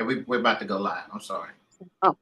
we're about to go live. I'm sorry. Oh.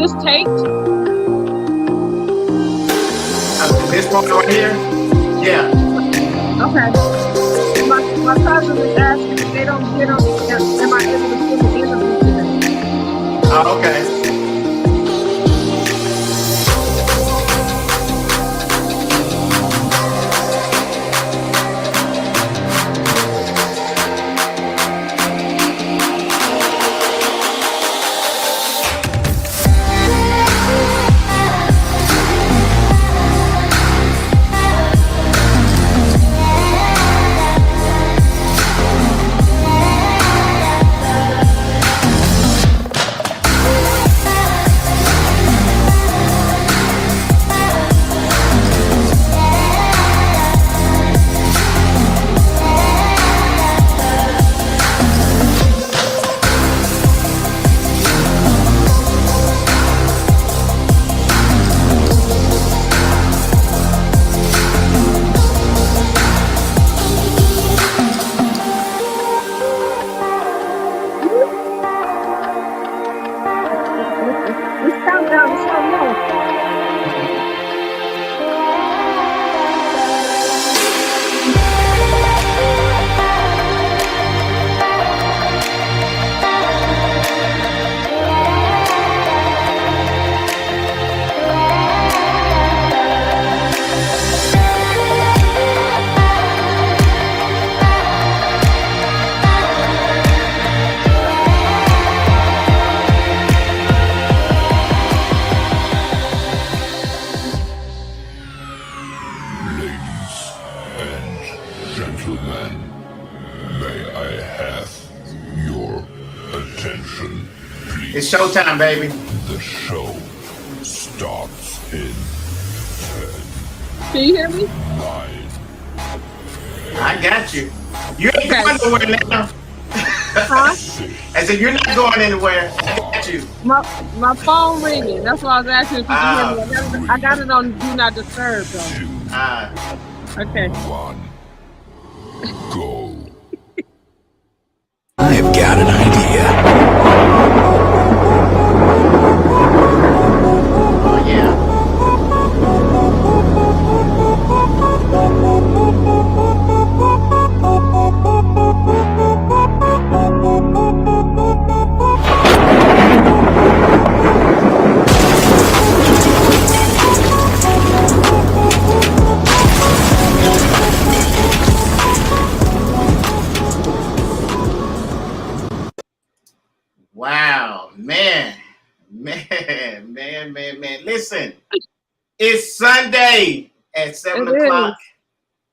this taped? This one right here? Yeah. Okay. My cousin is asking if they don't get them. Am I able to send the interview to them? Oh, okay. This countdown is so long. Gentlemen, may I have your attention, please? It's showtime, baby. The show starts in Can you hear me? 9. I got you. You ain't Okay. going nowhere now. Huh? I said, you're not going anywhere. I got you. My phone ringing. That's why I was asking if you can hear me. I got it on Do Not Disturb though. 2, Okay. 1, go. I've got an idea. Oh, yeah. Wow, man. Listen, it's Sunday at 7 It o'clock. is.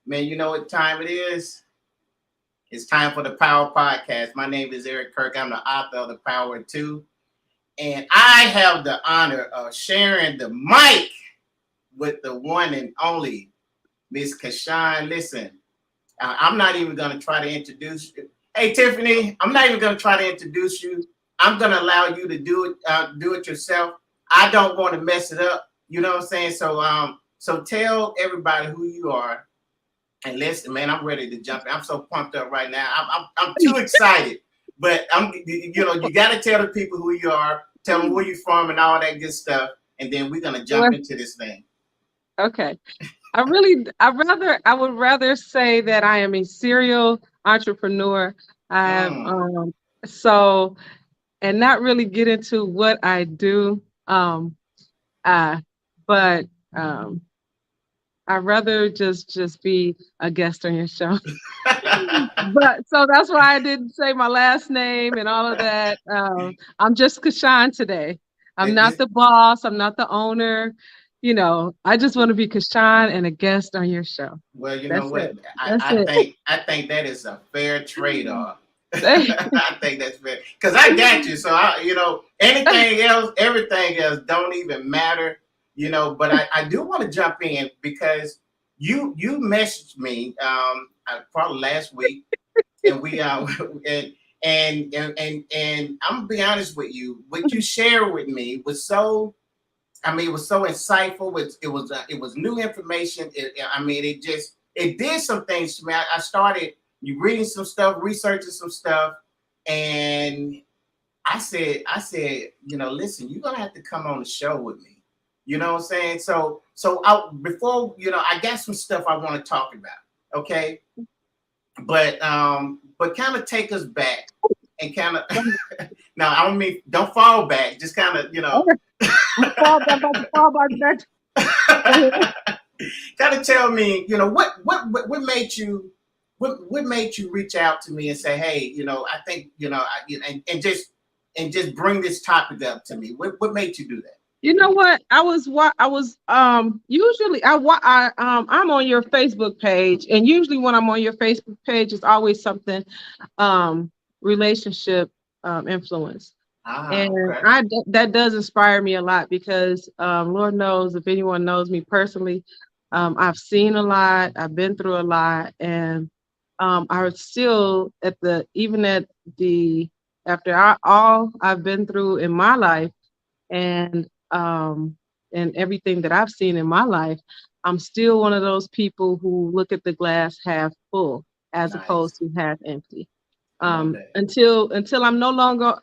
Man, you know what time it is? It's time for the Power Podcast. My name is Eric Kirk. I'm the author of The Power 2. And I have the honor of sharing the mic with the one and only Miss Kashawn. Listen, I'm not even going to try to introduce you. Hey, Tiffany, I'm not even going to try to introduce you. I'm going to allow you to do it yourself. I don't want to mess it up. You know what I'm saying? So tell everybody who you are. And listen, man, I'm ready to jump in. I'm so pumped up right now. I'm too excited. But you got to tell the people who you are, tell them where you're from and all that good stuff. And then we're going to jump into this thing. Okay. I would rather say that I am a serial entrepreneur. I have and not really get into what I do. But I'd rather just be a guest on your show. But so that's why I didn't say my last name and all of that. I'm just Kashawn today. I'm not the boss. I'm not the owner. You know, I just want to be Kashawn and a guest on your show. Well, you That's know what? it. I think that is a fair trade-off. I think that's fair because I got you. So anything else, everything else don't even matter. But I do want to jump in because you messaged me probably last week, and we and I'm gonna be honest with you. What you shared with me was so. It was so insightful. It was new information. It did some things to me. I started reading some stuff, researching some stuff, and I said, listen, you're gonna have to come on the show with me. You know what I'm saying? So before, I got some stuff I want to talk about. Okay. But kind of take us back and kind of now I don't mean don't fall back, just kind of, Fall back. kind of tell me, what made you reach out to me and say, hey, I think, and just bring this topic up to me. What made you do that? You know what? Usually I'm on your Facebook page, and usually when I'm on your Facebook page, it's always something relationship influence. And okay. that does inspire me a lot because Lord knows, if anyone knows me personally, I've seen a lot, I've been through a lot, and I still after all I've been through in my life and everything that I've seen in my life, I'm still one of those people who look at the glass half full as opposed to half empty. Until I'm no longer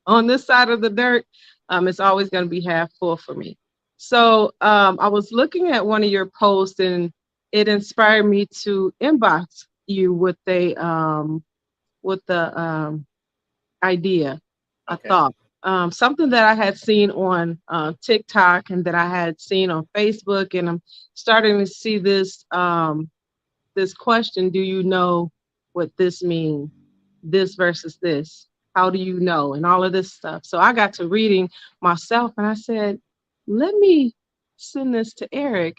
on this side of the dirt, it's always going to be half full for me. So I was looking at one of your posts, and it inspired me to inbox you with the idea, a thought, something that I had seen on TikTok and that I had seen on Facebook, and I'm starting to see this question: do you know what this means? This versus this, how do you know, and all of this stuff. So I got to reading myself, and I said, let me send this to Eric,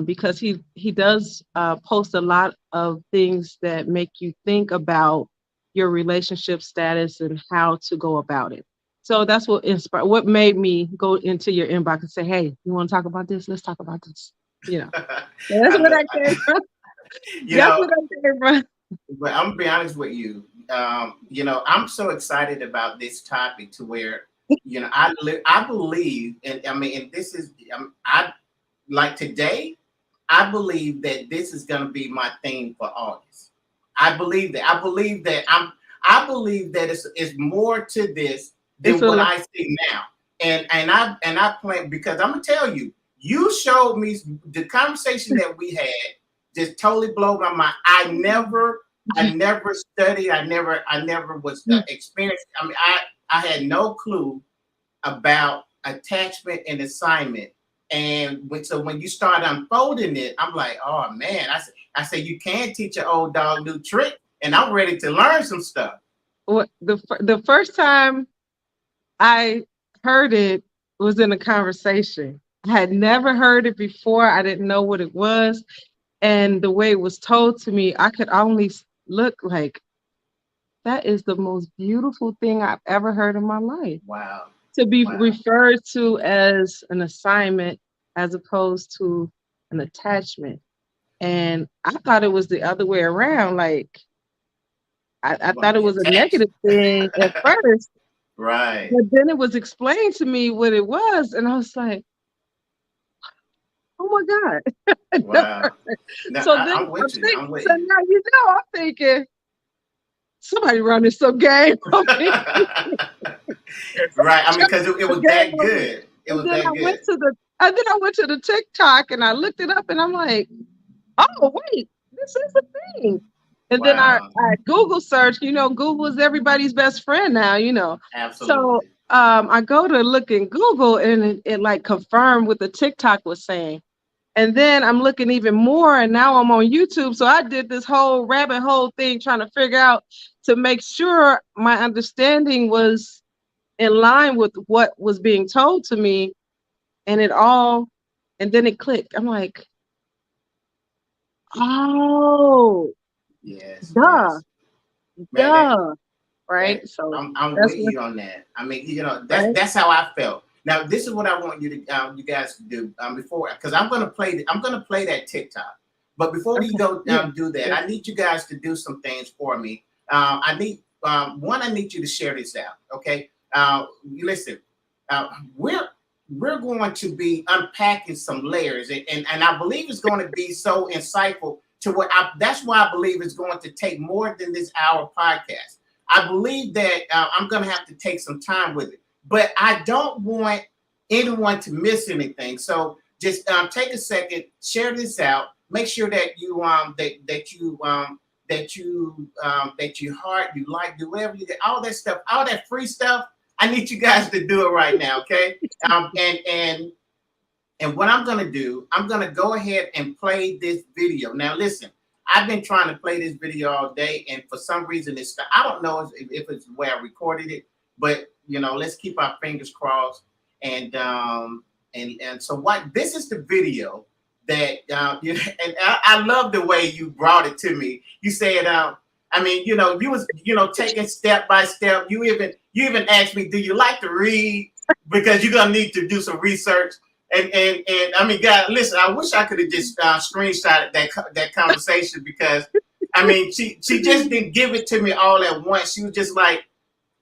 because he does post a lot of things that make you think about your relationship status and how to go about it. So that's what made me go into your inbox and say, hey, you want to talk about this? Let's talk about this. So that's where that came from. That's where that came from. But I'm gonna be honest with you. I'm so excited about this topic to where, I believe, and I mean, and this is, I like today, I believe that this is gonna be my theme for August. I believe that. I believe that it's more to this than what I see now. And I plan, because I'm gonna tell you, you showed me the conversation that we had. Just totally blow my mind. I never studied. I never was experienced. I mean, I had no clue about attachment and assignment. And when you start unfolding it, I'm like, oh man. I said you can't teach an old dog new trick, and I'm ready to learn some stuff. Well, the first time I heard it was in a conversation. I had never heard it before. I didn't know what it was. And the way it was told to me, I could only look like, that is the most beautiful thing I've ever heard in my life. Wow. To be referred to as an assignment as opposed to an attachment. And I thought it was the other way around. Like, I thought it was a negative thing at first. Right. But then it was explained to me what it was. And I was like, oh my God. Wow. Now, so I'm with you. So now I'm thinking, somebody running some game. Right. I mean, because it was that good. It was that good. And then I went to the TikTok and I looked it up, and I'm like, oh wait, this is a thing. And then I Google search. Google is everybody's best friend now. Absolutely. So I go to look in Google, and it like confirmed what the TikTok was saying. And then I'm looking even more, and now I'm on YouTube. So I did this whole rabbit hole thing trying to figure out, to make sure my understanding was in line with what was being told to me. And then it clicked. I'm like, oh, yes, duh, yes. duh, right? So I'm with you on that. I mean, that's how I felt. Now, this is what I want you guys to do before, because I'm gonna play that TikTok. But before we go do that, I need you guys to do some things for me. I need you to share this out. Okay, listen, we're going to be unpacking some layers, and I believe it's going to be so insightful to that's why I believe it's going to take more than this hour podcast. I believe that I'm going to have to take some time with it, but I don't want anyone to miss anything. So just take a second, share this out, make sure that you that you heart, you like, do whatever you get, all that stuff, all that free stuff. I need you guys to do it right now, okay? And what I'm gonna do, I'm gonna go ahead and play this video. Now listen, I've been trying to play this video all day, and for some reason it's, I don't know if it's where I recorded it, but you know, let's keep our fingers crossed. And so what, this is the video that and I love the way you brought it to me. You said, I mean, you know, you was, you know, taking step by step. You even asked me, do you like to read? Because you're gonna need to do some research. And I mean, God, listen, I wish I could have just screenshotted that conversation, because I mean, she just didn't give it to me all at once. She was just like,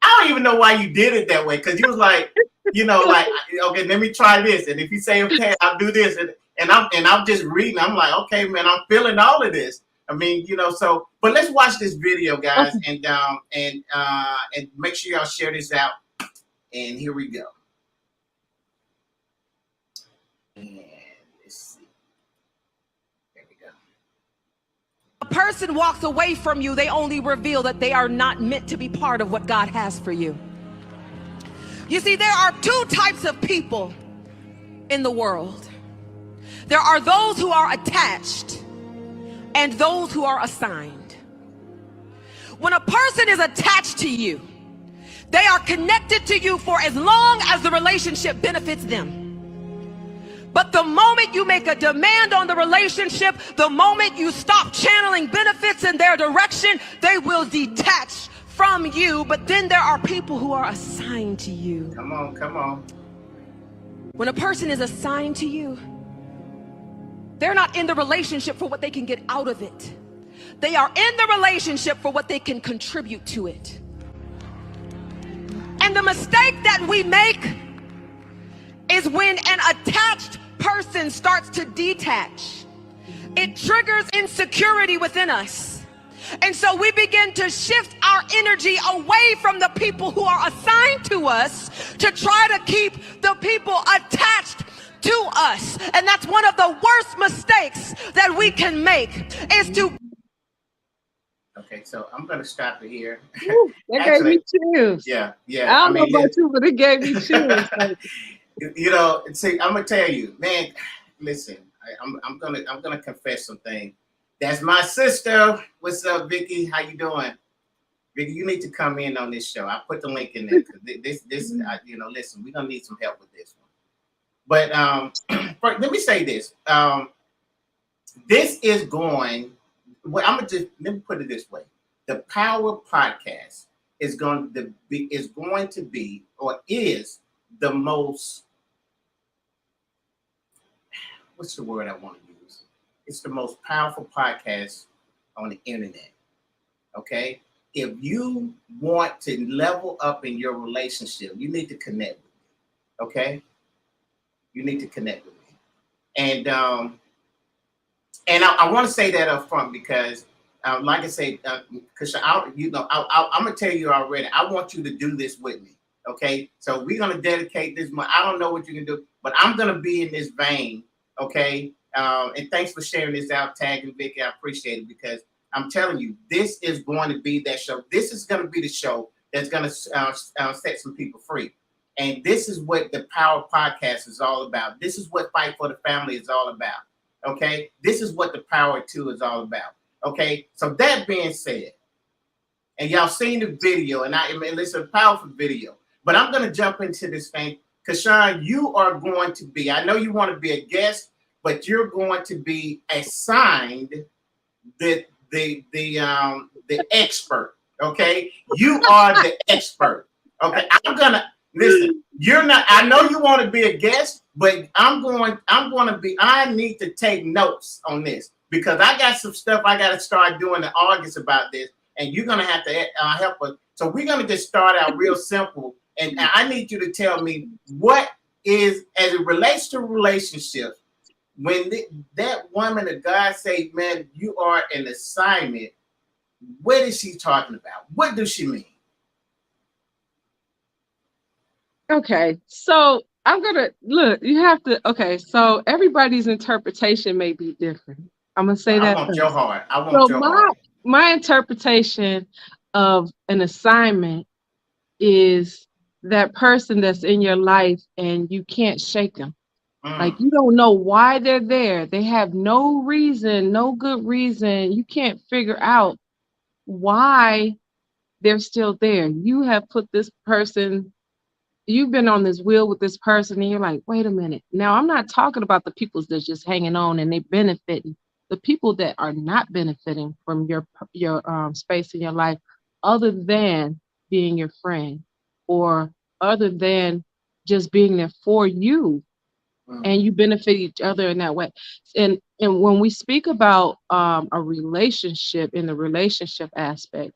I don't even know why you did it that way, because you was like, you know, like, okay, let me try this, and if you say okay, I'll do this, and I'm just reading. I'm like, okay, man, I'm feeling all of this. I mean, you know, so, but let's watch this video, guys, and make sure y'all share this out. And here we go. And let's see. There we go. A person walks away from you, they only reveal that they are not meant to be part of what God has for you. You see, there are two types of people in the world. There are those who are attached and those who are assigned. When a person is attached to you, they are connected to you for as long as the relationship benefits them. But the moment you make a demand on the relationship, the moment you stop channeling benefits in their direction, they will detach from you. But then there are people who are assigned to you. Come on, come on. When a person is assigned to you, they're not in the relationship for what they can get out of it. They are in the relationship for what they can contribute to it. And the mistake that we make is when an attached person starts to detach. It triggers insecurity within us. And so we begin to shift our energy away from the people who are assigned to us to try to keep the people attached to us. And that's one of the worst mistakes that we can make, is to... Okay, so I'm gonna stop it here. Ooh, that gave me chills. Yeah. I don't know about you, but it gave me chills. You know, see, I'm gonna tell you, man. Listen, I'm gonna confess something. That's my sister. What's up, Vicky? How you doing, Vicky? You need to come in on this show. I put the link in there. This, you know, listen, we're gonna need some help with this one. But let me say this. This is going. Well, let me put it this way: the Power Podcast is going to be, or is the most. What's the word I want to use? It's the most powerful podcast on the internet. Okay, if you want to level up in your relationship, you need to connect with me. Okay, you need to connect with me, and I want to say that up front because, like I say, because I'm gonna tell you already. I want you to do this with me. Okay, so we're gonna dedicate this month. I don't know what you can do, but I'm gonna be in this vein. Okay, and thanks for sharing this out, tagging Vicky. I appreciate it, because I'm telling you, this is going to be that show. This is going to be the show that's going to set some people free. And this is what the Power Podcast is all about. This is what Fight for the Family is all about. Okay, this is what the Power 2 is all about. Okay, so that being said, and y'all seen the video, and it's a powerful video, but I'm going to jump into this thing. Kashawn, you are going to be, I know you want to be a guest, but you're going to be assigned the expert. Okay, you are the expert. Okay, I'm gonna listen. You're not. I know you want to be a guest, but I need to take notes on this, because I got some stuff I got to start doing in August about this, and you're gonna have to help us. So we're gonna just start out real simple. And I need you to tell me what is, as it relates to relationships, when that woman of God say, man, you are an assignment, what is she talking about? What does she mean? Okay, so I'm gonna look. You have to. Okay, so everybody's interpretation may be different. I'm gonna Well, say I that want your first. heart. I want So your my heart. my interpretation of an assignment is that person that's in your life and you can't shake them. Like Mm, you don't know why they're there. They have no reason, no good reason. You can't figure out why they're still there. You have put this person, you've been on this wheel with this person, and you're like, wait a minute. Now, I'm not talking about the people that's just hanging on and they benefiting. The people that are not benefiting from your space in your life, other than being your friend, or other than just being there for you, mm, and you benefit each other in that way. And when we speak about a relationship, in the relationship aspect,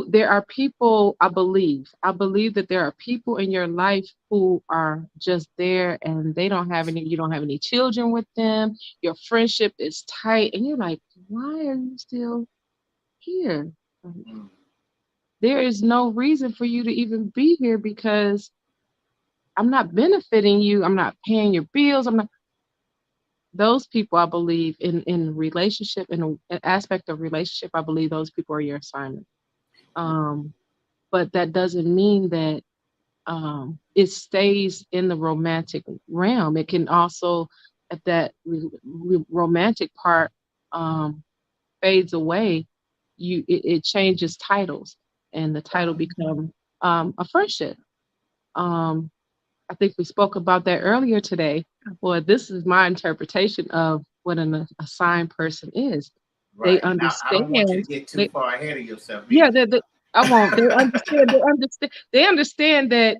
there are people, I believe that there are people in your life who are just there, and you don't have any children with them, your friendship is tight, and you're like, why are you still here? mm. There is no reason for you to even be here, because I'm not benefiting you, I'm not paying your bills, I'm not. Those people, I believe, in relationship, in an aspect of relationship, I believe those people are your assignment. um but that doesn't mean that it stays in the romantic realm. It can also, at that romantic part um, fades away, it changes titles, and the title become a friendship. Um, I think we spoke about that earlier today. Well, this is my interpretation of what an assigned person is. They Right. Now, I don't want you to understand. get too They, far ahead of yourself yeah, either. I won't. They understand. They understand. They understand that,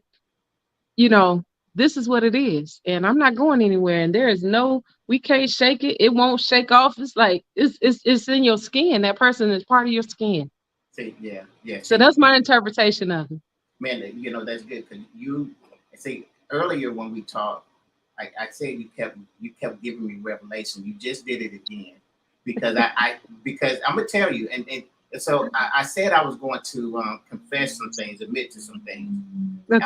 you know, this is what it is, and I'm not going anywhere. And there is no, we can't shake it. It won't shake off. It's like it's in your skin. That person is part of your skin. See, yeah, yeah. So See, that's my interpretation of it. man, that's good because you see earlier when we talked, I said you kept giving me revelation. You just did it again because because I'm gonna tell you, and so I said I was going to confess some things, admit to some things. Okay.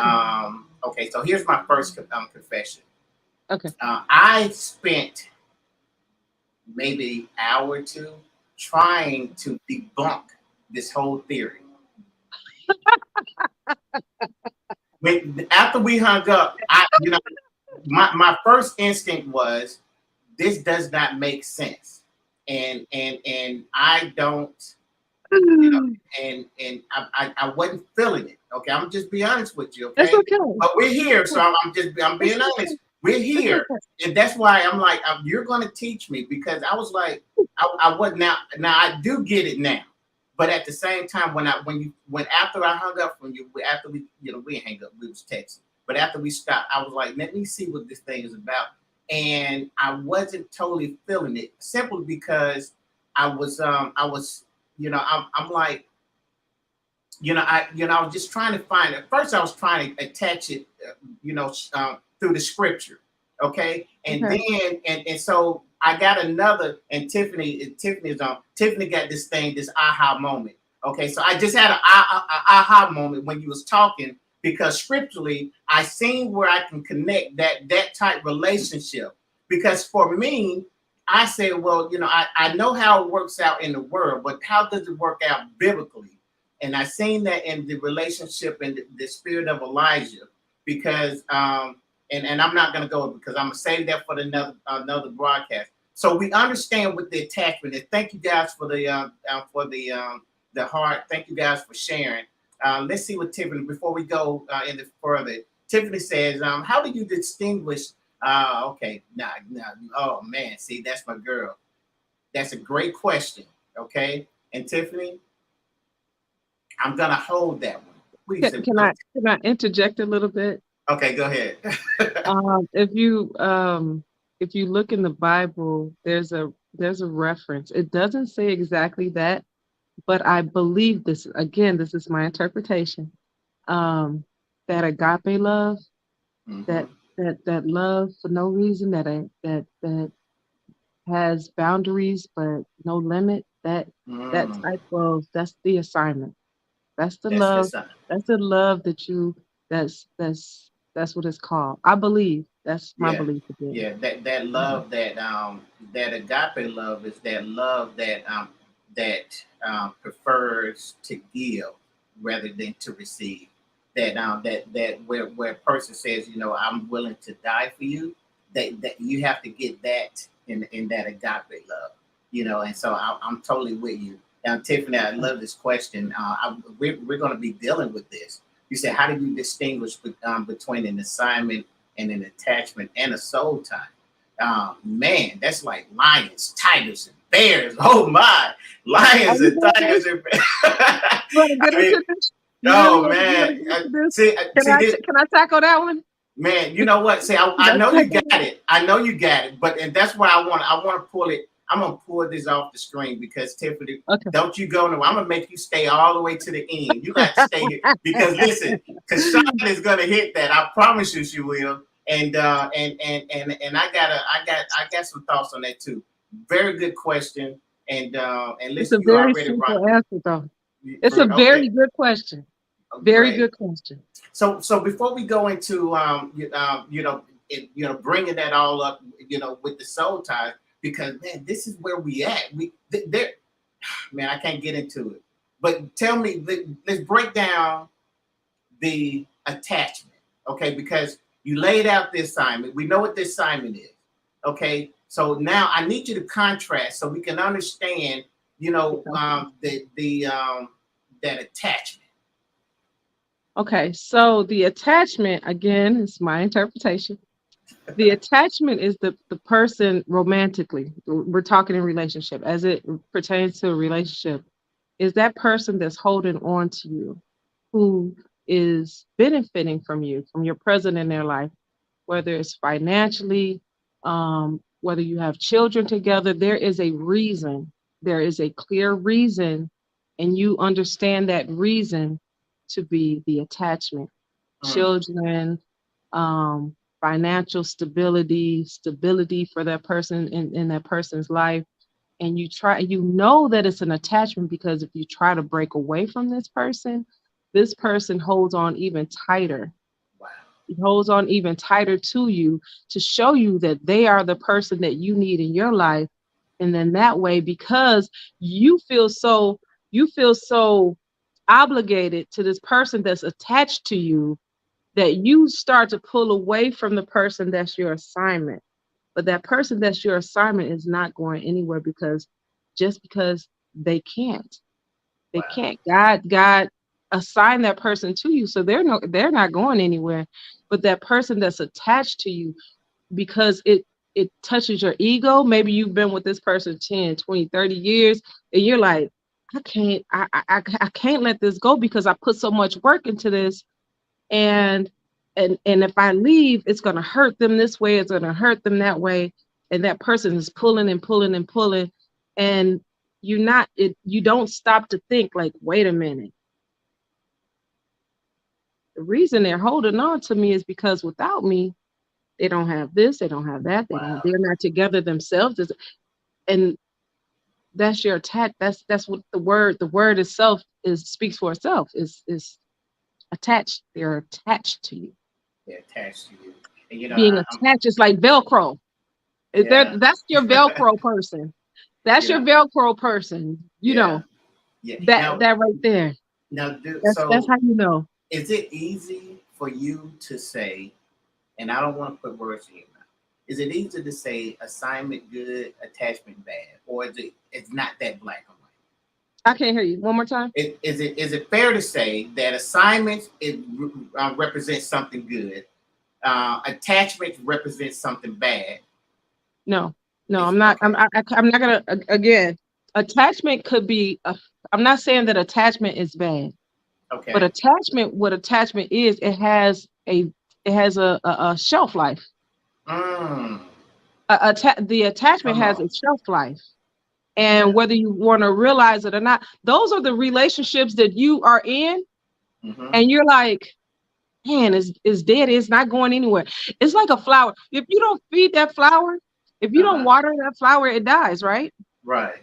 Okay, so here's my first confession. Okay. I spent maybe an hour or two trying to debunk this whole theory. After we hung up, my first instinct was this does not make sense, and I don't, you know, and I wasn't feeling it. Okay, I'm just be honest with you. That's Okay, okay. but we're here, so I'm It's being honest. okay. We're It's here, okay. and that's why I'm like you're going to teach me because I was like I was now I do get it now. But at the same time, when after I hung up from you, after we didn't hang up, we was texting. But after we stopped, I was like, let me see what this thing is about. And I wasn't totally feeling it, simply because I was I'm like I was just trying to find it. First, I was trying to attach it, through the scripture, okay, and Okay. then and so I got another, and Tiffany got this aha moment. Okay, so I just had an aha moment when you was talking because scripturally I seen where I can connect that type relationship because for me. I say, well, I know how it works out in the world, but how does it work out biblically? And I seen that in the relationship and the spirit of Elijah, because and I'm not gonna go because I'm gonna save that for another broadcast. So we understand with the attachment, and thank you guys for the heart. Thank you guys for sharing. Let's see what Tiffany before we go any further. Tiffany says, how do you distinguish? Okay, oh man, see that's my girl. That's a great question. Okay, and Tiffany, I'm gonna hold that one. Please. Can I interject a little bit? Okay, go ahead. If you look in the Bible, there's a reference. It doesn't say exactly that, but I believe this. Again, this is my interpretation. Um, that agape love, that Mhm. that love for no reason, that has boundaries but no limit. Mm. That's the assignment. That's the That's love. this. That's the love that you That's what it's called. I believe that's my Yeah. belief again. Yeah, that love, that agape love is that love that prefers to give rather than to receive. That where a person says, I'm willing to die for you. That you have to get that in that agape love, And so I'm totally with you. Now, Tiffany, I love this question. We're going to be dealing with this. You said, how do you distinguish between an assignment and an attachment and a soul tie? Man, that's like lions, tigers, and bears. Oh my, lions and tigers and bears. You want to get I mean, into this? oh man, Can I tackle that one? Man, you know what? See, I know you got it. I know you got it. And that's why I want to pull it. I'm gonna pull this off the screen because Tiffany, don't you go nowhere. I'm gonna make you stay all the way to the end. You got to stay here because listen, because Sean is gonna hit that. I promise you she will. And I got some thoughts on that too. Very good question. And listen, it's a very simple answer though. It's a very good question. Very good question. So before we go into bringing that all up, with the soul ties, because man, this is where we at. Man, I can't get into it. But tell me, let's break down the attachment, okay? Because you laid out the assignment. We know what the assignment is, okay? So now I need you to contrast so we can understand, that attachment. Okay, so the attachment, again, is my interpretation. The attachment is the person romantically. We're talking in relationship as it pertains to a relationship. Is that person that's holding on to you, who is benefiting from you, from your presence in their life, whether it's financially, whether you have children together. There is a reason. There is a clear reason, and you understand that reason to be the attachment. Children, financial stability for that person in that person's life. And you know that it's an attachment because if you try to break away from this person holds on even tighter. Wow. It holds on even tighter to you to show you that they are the person that you need in your life. And then that way, because you feel so obligated to this person that's attached to you, that you start to pull away from the person that's your assignment. But that person that's your assignment is not going anywhere because they can't. They can't. God assigned that person to you, so they're not going anywhere. But that person that's attached to you, because it touches your ego. Maybe you've been with this person 10, 20, 30 years, and you're like, I can't let this go because I put so much work into this. And if I leave, it's going to hurt them this way, it's going to hurt them that way. And that person is pulling and pulling and pulling. And you don't stop to think like, wait a minute. The reason they're holding on to me is because without me, they don't have this, they don't have that, they're not together themselves. And that's your attack. That's what the word itself speaks for itself, is attached. They're attached to you. They're attached to you. And, being attached is like Velcro. That's your Velcro person. That's your Velcro person. That right there. Now, that's how you know. Is it easy for you to say, and I don't want to put words in your mouth, is it easy to say assignment good, attachment bad, or it's not that black and white? I can't hear you. One more time. Is it fair to say that assignments represents something good, attachment represents something bad? No, I'm not. I'm not gonna. Again, attachment could be. I'm not saying that attachment is bad. Okay. But attachment, what attachment is, it has a shelf life. The attachment has a shelf life. And whether you want to realize it or not, those are the relationships that you are in. Mm-hmm. And you're like, man, it's dead. It's not going anywhere. It's like a flower. If you don't feed that flower, if you don't water that flower, it dies, right? Right.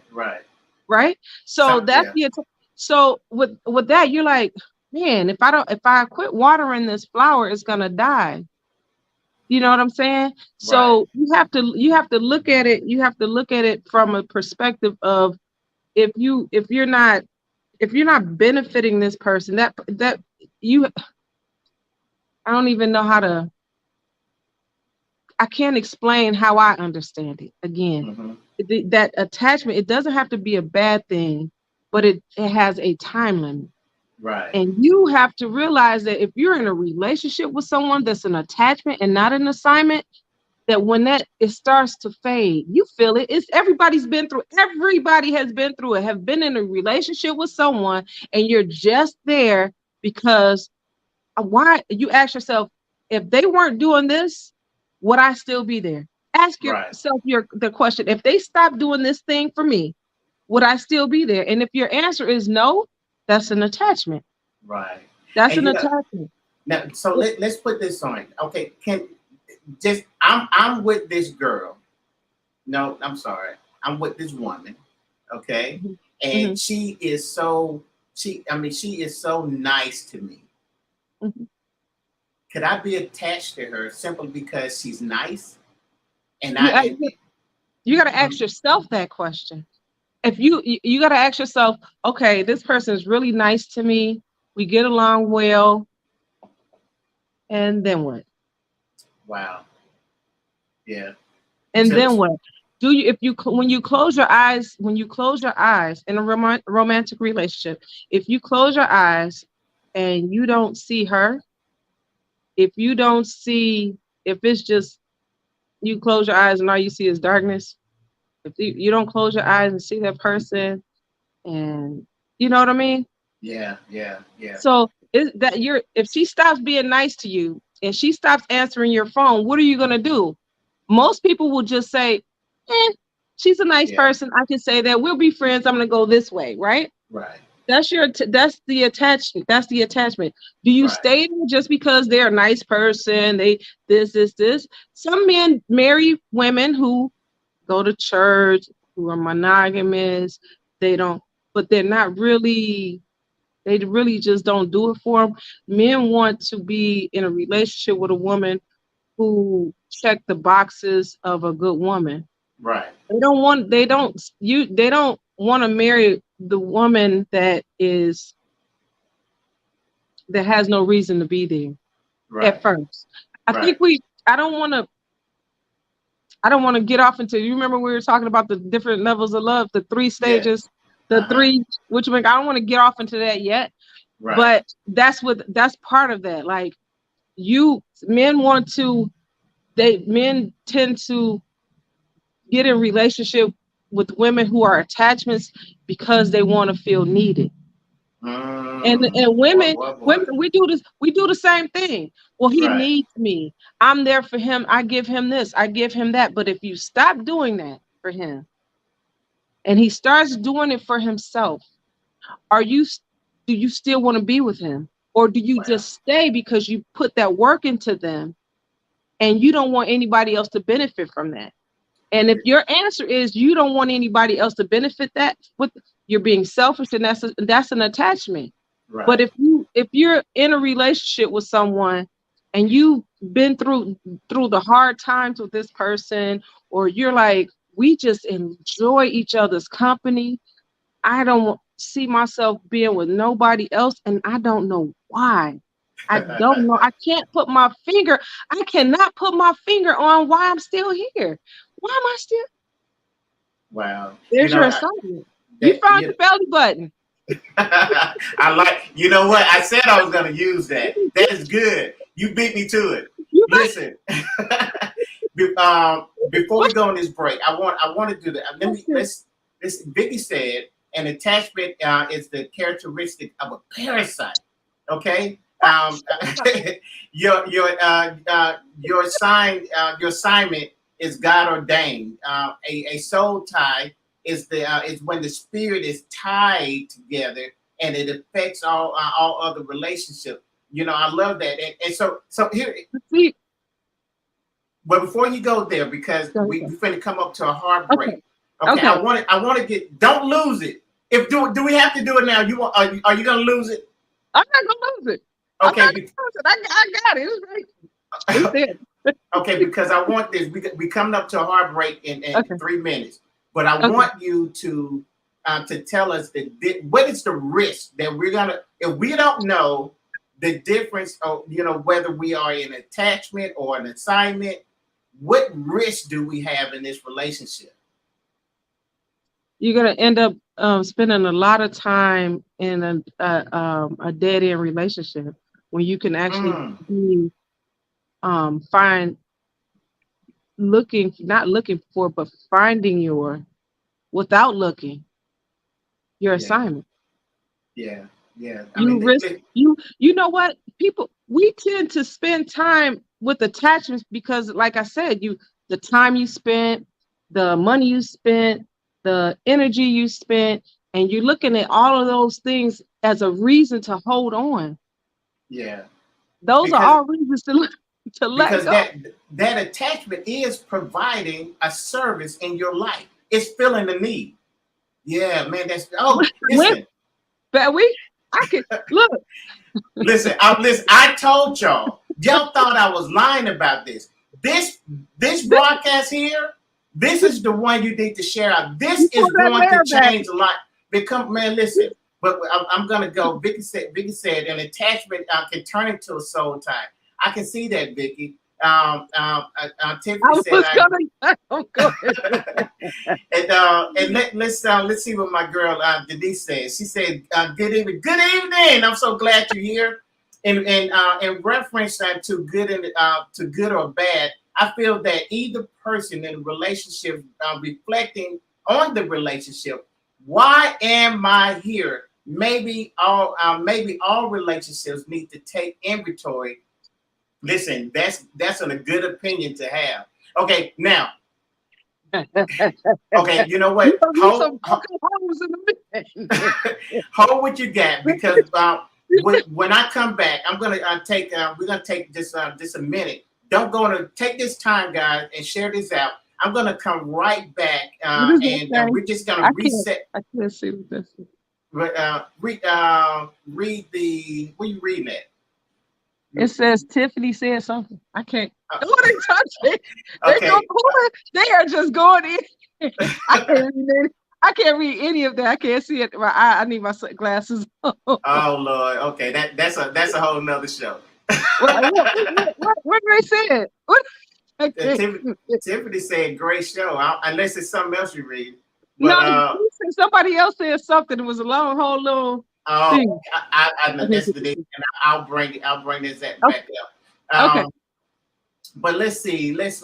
So that's the. So with that, you're like, man, if I quit watering this flower, it's gonna die. You know what I'm saying? So you have to look at it. You have to look at it from a perspective of if you're not benefiting this person, that you, I don't even know how to. I can't explain how I understand it. Again, that attachment, it doesn't have to be a bad thing, but it has a time limit. Right. And you have to realize that if you're in a relationship with someone that's an attachment and not an assignment, that when it starts to fade, you feel it. Everybody has been through it, have been in a relationship with someone, and you're just there because why? You ask yourself, if they weren't doing this, would I still be there? Ask yourself the question, if they stopped doing this thing for me, would I still be there? And if your answer is no, that's an attachment. Right. That's an attachment. Now, so let's put this on. Okay, I'm with this girl. No, I'm sorry. I'm with this woman. Okay, and she is so nice to me. Could I be attached to her simply because she's nice? And you got to ask yourself that question. If you got to ask yourself, okay, this person is really nice to me. We get along well. And then what? Wow. Yeah. And then what? When you close your eyes in a romantic relationship, if you close your eyes and you don't see her, if it's just you close your eyes and all you see is darkness, if you don't close your eyes and see that person, and you know what I mean? Yeah. So if she stops being nice to you and she stops answering your phone, what are you gonna do? Most people will just say, she's a nice person. I can say that, we'll be friends. I'm gonna go this way, right? Right. That's the attachment. That's the attachment. Do you stay there just because they're a nice person? They this. Some men marry women who go to church, who are monogamous. But they're not really. They really just don't do it for them. Men want to be in a relationship with a woman who check the boxes of a good woman. Right. They don't want to marry the woman that has no reason to be there at first. I don't want to get off into, you remember we were talking about the different levels of love, the 3 stages, I don't want to get off into that yet. Right. But that's part of that. Like men tend to get in relationship with women who are attachments because they want to feel needed. And women, we do the same thing. Well, he needs me. I'm there for him. I give him this. I give him that. But if you stop doing that for him, and he starts doing it for himself, do you still want to be with him, or do you just stay because you put that work into them, and you don't want anybody else to benefit from that? And if your answer is you don't want anybody else to benefit you're being selfish, and that's an attachment. Right. But if you're in a relationship with someone and you've been through the hard times with this person, or you're like, we just enjoy each other's company, I don't see myself being with nobody else, and I don't know why. I don't know. I cannot put my finger on why I'm still here. Why am I still? Wow. There's your assignment. You found the belly button. I like, you know what? I said I was going to use that. That is good. You beat me to it. Listen, before we go on this break, I want to do that. Vicky said an attachment is the characteristic of a parasite. Okay. Your assignment is God ordained. A soul tie is when the spirit is tied together and it affects all other relationships. You know, I love that. And so here. But before you go there, because we're finna come up to a hard break. Okay. I want to get. Don't lose it. Do we have to do it now? Are you gonna lose it? I'm not gonna lose it. I'm Okay, not gonna lose it. I got it. It's right. It's there. okay, because I want this. We coming up to a hard break in Okay. 3 minutes, but I Okay. want you to tell us what is the risk that we're gonna, if we don't know the difference of, you know, whether we are in attachment or an assignment, what risk do we have in this relationship? You're gonna end up spending a lot of time in a dead end relationship when you can actually be not looking for, but finding without looking your assignment. Yeah. You know what, people, we tend to spend time with attachments because, like I said, the time you spent, the money you spent, the energy you spent, and you're looking at all of those things as a reason to hold on. Yeah. Those are all reasons to let because go. that attachment is providing a service in your life. It's filling the need. Yeah, man. Listen. But I can look. Listen. I told y'all. Y'all thought I was lying about this. This broadcast here. This is the one you need to share out. This is going to change a lot. Listen. But I'm gonna go. Vicky said an attachment can turn into a soul tie. I can see that, Vicky. Tiffany said, let's see what my girl Denise says. She said, "Good evening, good evening. I'm so glad you're here." In reference to good or bad, I feel that either person in a relationship reflecting on the relationship. Why am I here? Maybe all relationships need to take inventory. Listen, that's a good opinion to have. Okay, now. Okay, you know what? Hold what you got, because when I come back, I'm gonna we're gonna take just a minute. Don't go to take this time, guys, and share this out. I'm gonna come right back, and we're just gonna reset. I can't see this. Read the. What are you reading at? It says Tiffany said something. I can't. Who they touching? Okay. They are just going in. I can't read any of that. I can't see it. I need my glasses. Oh Lord. Okay, that's a whole nother show. What they said? Tiffany said great show. Unless it's something else you read. But, no, somebody else said something. It was a whole little. I know that's the day, and I'll bring this back up. Okay. But let's see. Let's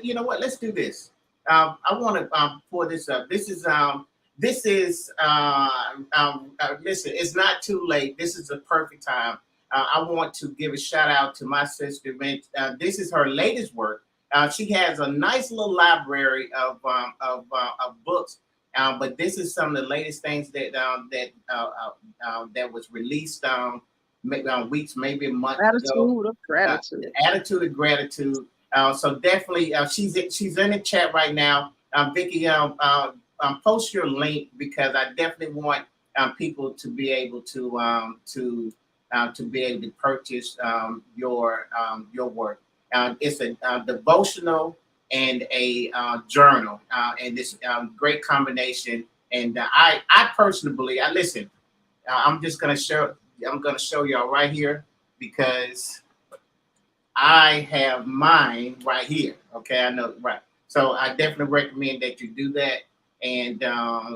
you know what? Let's do this. I want to pull this up. Listen, it's not too late. This is the perfect time. I want to give a shout out to my sister. This is her latest work. She has a nice little library of books. But this is some of the latest things that was released maybe weeks, maybe a month ago. Attitude of gratitude. So definitely, she's in the chat right now. Vicky, post your link, because I definitely want people to be able to be able to purchase your work. It's a devotional and a journal, and this great combination. And I personally believe. Listen. I'm gonna show y'all right here, because I have mine right here. Okay, I know, right. So I definitely recommend that you do that. And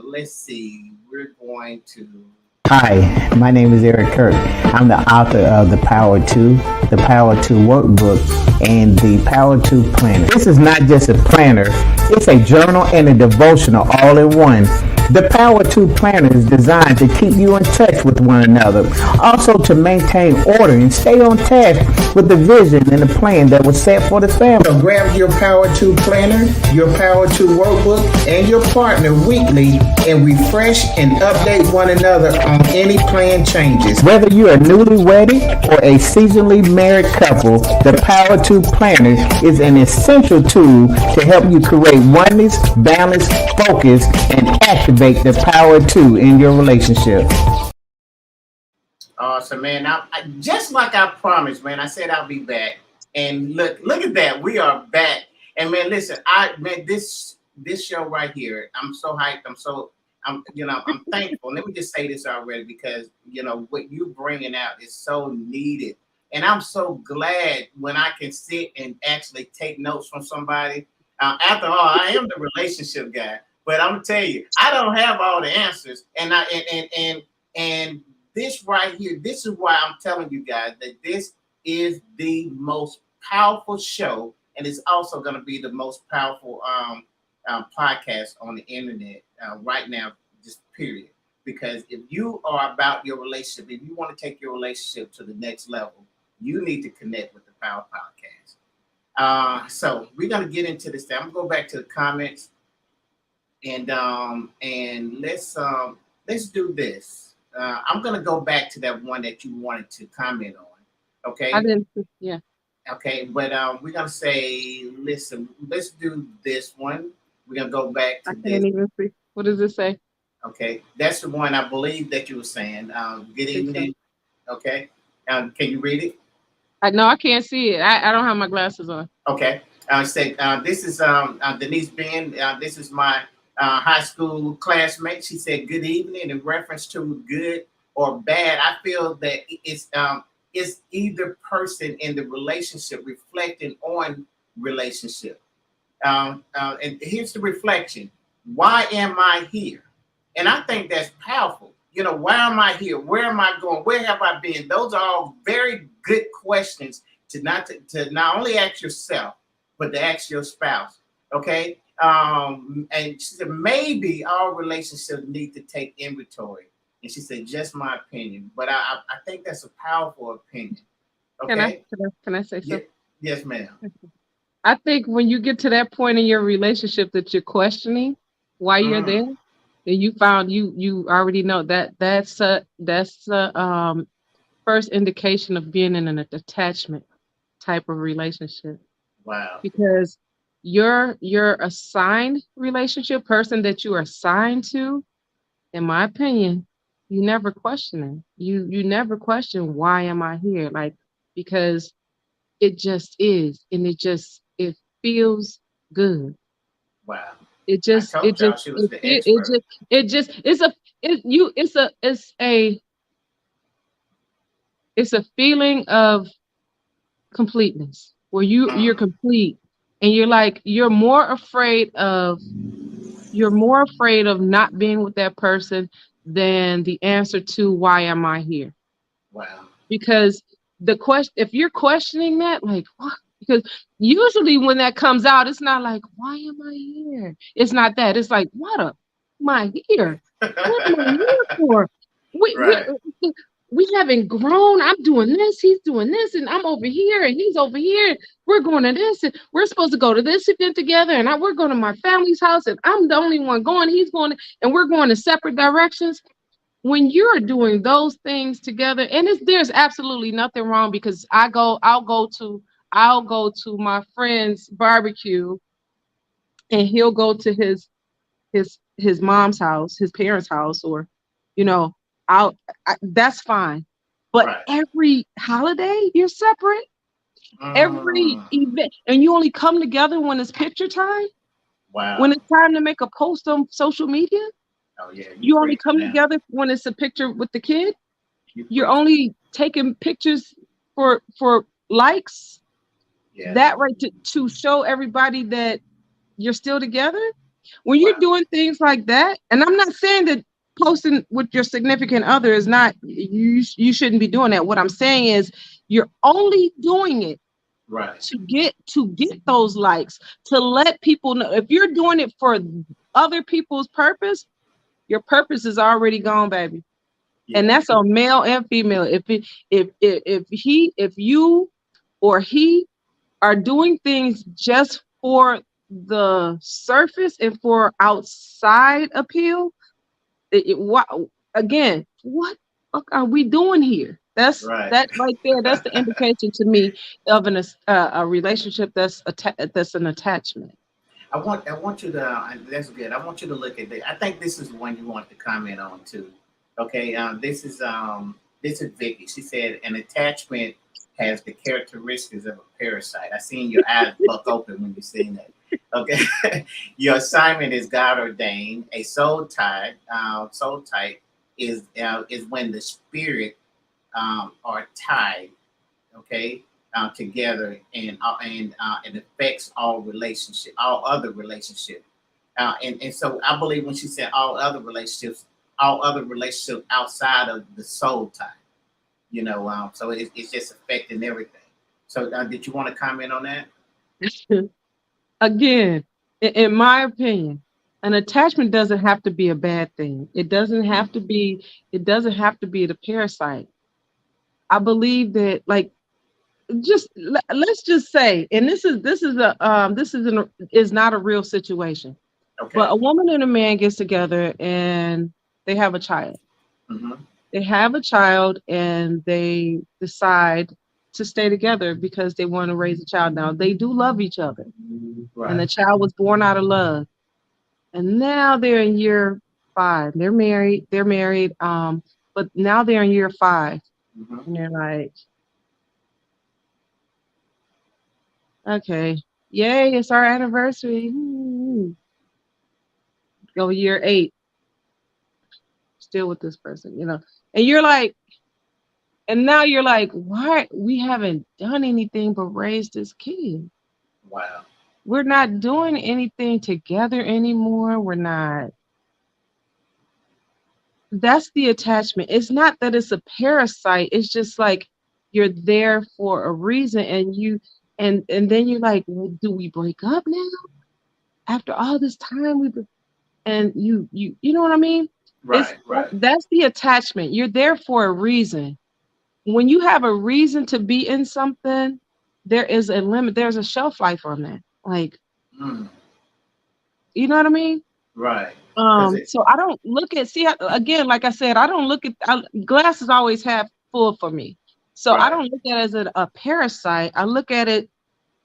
let's see. We're going to. Hi, my name is Eric Kirk. I'm the author of The Power 2, The Power 2 Workbook, and The Power 2 Planner. This is not just a planner, it's a journal and a devotional all in one. The Power 2 Planner is designed to keep you in touch with one another, also to maintain order and stay on task with the vision and the plan that was set for the family. So grab your Power 2 Planner, your Power 2 Workbook, and your partner weekly and refresh and update one another on any planned changes. Whether you're a newly wedded or a seasonally married couple, the Power 2 Planner is an essential tool to help you create oneness, balance, focus, and activate the Power 2 in your relationship. Awesome, man. Just like I promised, man, I said I'll be back. And look at that. We are back. And man, listen, this show right here, I'm so hyped. I'm thankful. Let me just say this already because what you bringing out is so needed. And I'm so glad when I can sit and actually take notes from somebody. After all, I am the relationship guy, but I'm gonna tell you, I don't have all the answers. And this right here, this is why I'm telling you guys that this is the most powerful show, and it's also going to be the most powerful podcast on the internet right now, just period. Because if you are about your relationship, if you want to take your relationship to the next level, you need to connect with the Power Podcast. So we're going to get into this. I'm going to go back to the comments, and let's do this. I'm going to go back to that one that you wanted to comment on. Okay. I didn't. Yeah. Okay. But we're going to say, listen, let's do this one. We're going to go back to I can't even see. What does it say? Okay. That's the one I believe that you were saying. Good evening. Okay. Can you read it? No, I can't see it. I don't have my glasses on. Okay. This is Denise Ben. This is my high school classmate. She said, "Good evening." In reference to good or bad, I feel that it's either person in the relationship reflecting on relationship. And here's the reflection: why am I here? And I think that's powerful. Why am I here? Where am I going? Where have I been? Those are all very good questions to not only ask yourself, but to ask your spouse. Okay. And she said, maybe all relationships need to take inventory. And she said, just my opinion. But I think that's a powerful opinion. Okay. Can I say something? Yes, ma'am. I think when you get to that point in your relationship that you're questioning why you're there, then you found you already know that's a first indication of being in an attachment type of relationship. Wow. Because your assigned relationship person that you are assigned to, in my opinion, you never question it. You never question why am I here? Like, because it just is, and it feels good. Wow. It's a feeling of completeness where you're complete, and you're more afraid of not being with that person than the answer to why am I here. Wow. Because if you're questioning that, like, what? Because usually when that comes out, it's not like, why am I here? It's not that. It's like, what am I here? What am I here for? We haven't grown. I'm doing this, he's doing this, and I'm over here, and he's over here. We're going to this, and we're supposed to go to this event together, and we're going to my family's house, and I'm the only one going. He's going, and we're going in separate directions. When you're doing those things together, and there's absolutely nothing wrong, because I'll go to my friend's barbecue, and he'll go to his mom's house, his parents' house, or that's fine. But every holiday you're separate. Every event, and you only come together when it's picture time. Wow. When it's time to make a post on social media. Oh yeah. You only come together when it's a picture with the kid. You're only taking pictures for likes. Yeah. That right to show everybody that you're still together. When you're doing things like that, and I'm not saying that posting with your significant other is not, you shouldn't be doing that. What I'm saying is you're only doing it to get those likes, to let people know. If you're doing it for other people's purpose, your purpose is already gone, baby. Yeah. And that's on male and female. If you or he are doing things just for the surface and for outside appeal, what are we doing here? That right there. That's the indication to me of a relationship that's an attachment. I want you to. That's good. I want you to look at that. I think this is one you want to comment on too. Okay. This is this is Vicky. She said an attachment has the characteristics of a parasite. I seen your eyes buck open when you seen that. Okay, your assignment is God ordained. A soul tie. Soul tie is when the spirit are tied. Okay, together, and it affects all other relationships. And so I believe when she said all other relationships outside of the soul tie, so it's just affecting everything. So did you want to comment on that? Again, in my opinion, an attachment doesn't have to be a bad thing. It doesn't have to be the parasite. I believe that, like, let's just say, and this is not a real situation. Okay. But a woman and a man gets together and they have a child. Mm-hmm. They have a child and they decide to stay together because they want to raise a child. Now, they do love each other. Right. And the child was born out of love. And now they're in year 5. They're married, but now they're in year 5. Mm-hmm. And they're like, okay, yay, it's our anniversary. Go year 8. Still with this person, and you're like, and now you're like, why? We haven't done anything but raise this kid. Wow. We're not doing anything together anymore. We're not. That's the attachment. It's not that it's a parasite. It's just like you're there for a reason, and then you're like, well, do we break up now? After all this time, and you know what I mean? Right. That's the attachment. You're there for a reason. When you have a reason to be in something, there is a limit. There's a shelf life on that. Like, you know what I mean? Right. So I don't look at, again, like I said, I don't look at, glass is always half full for me. So Right. I don't look at it as a parasite. I look at it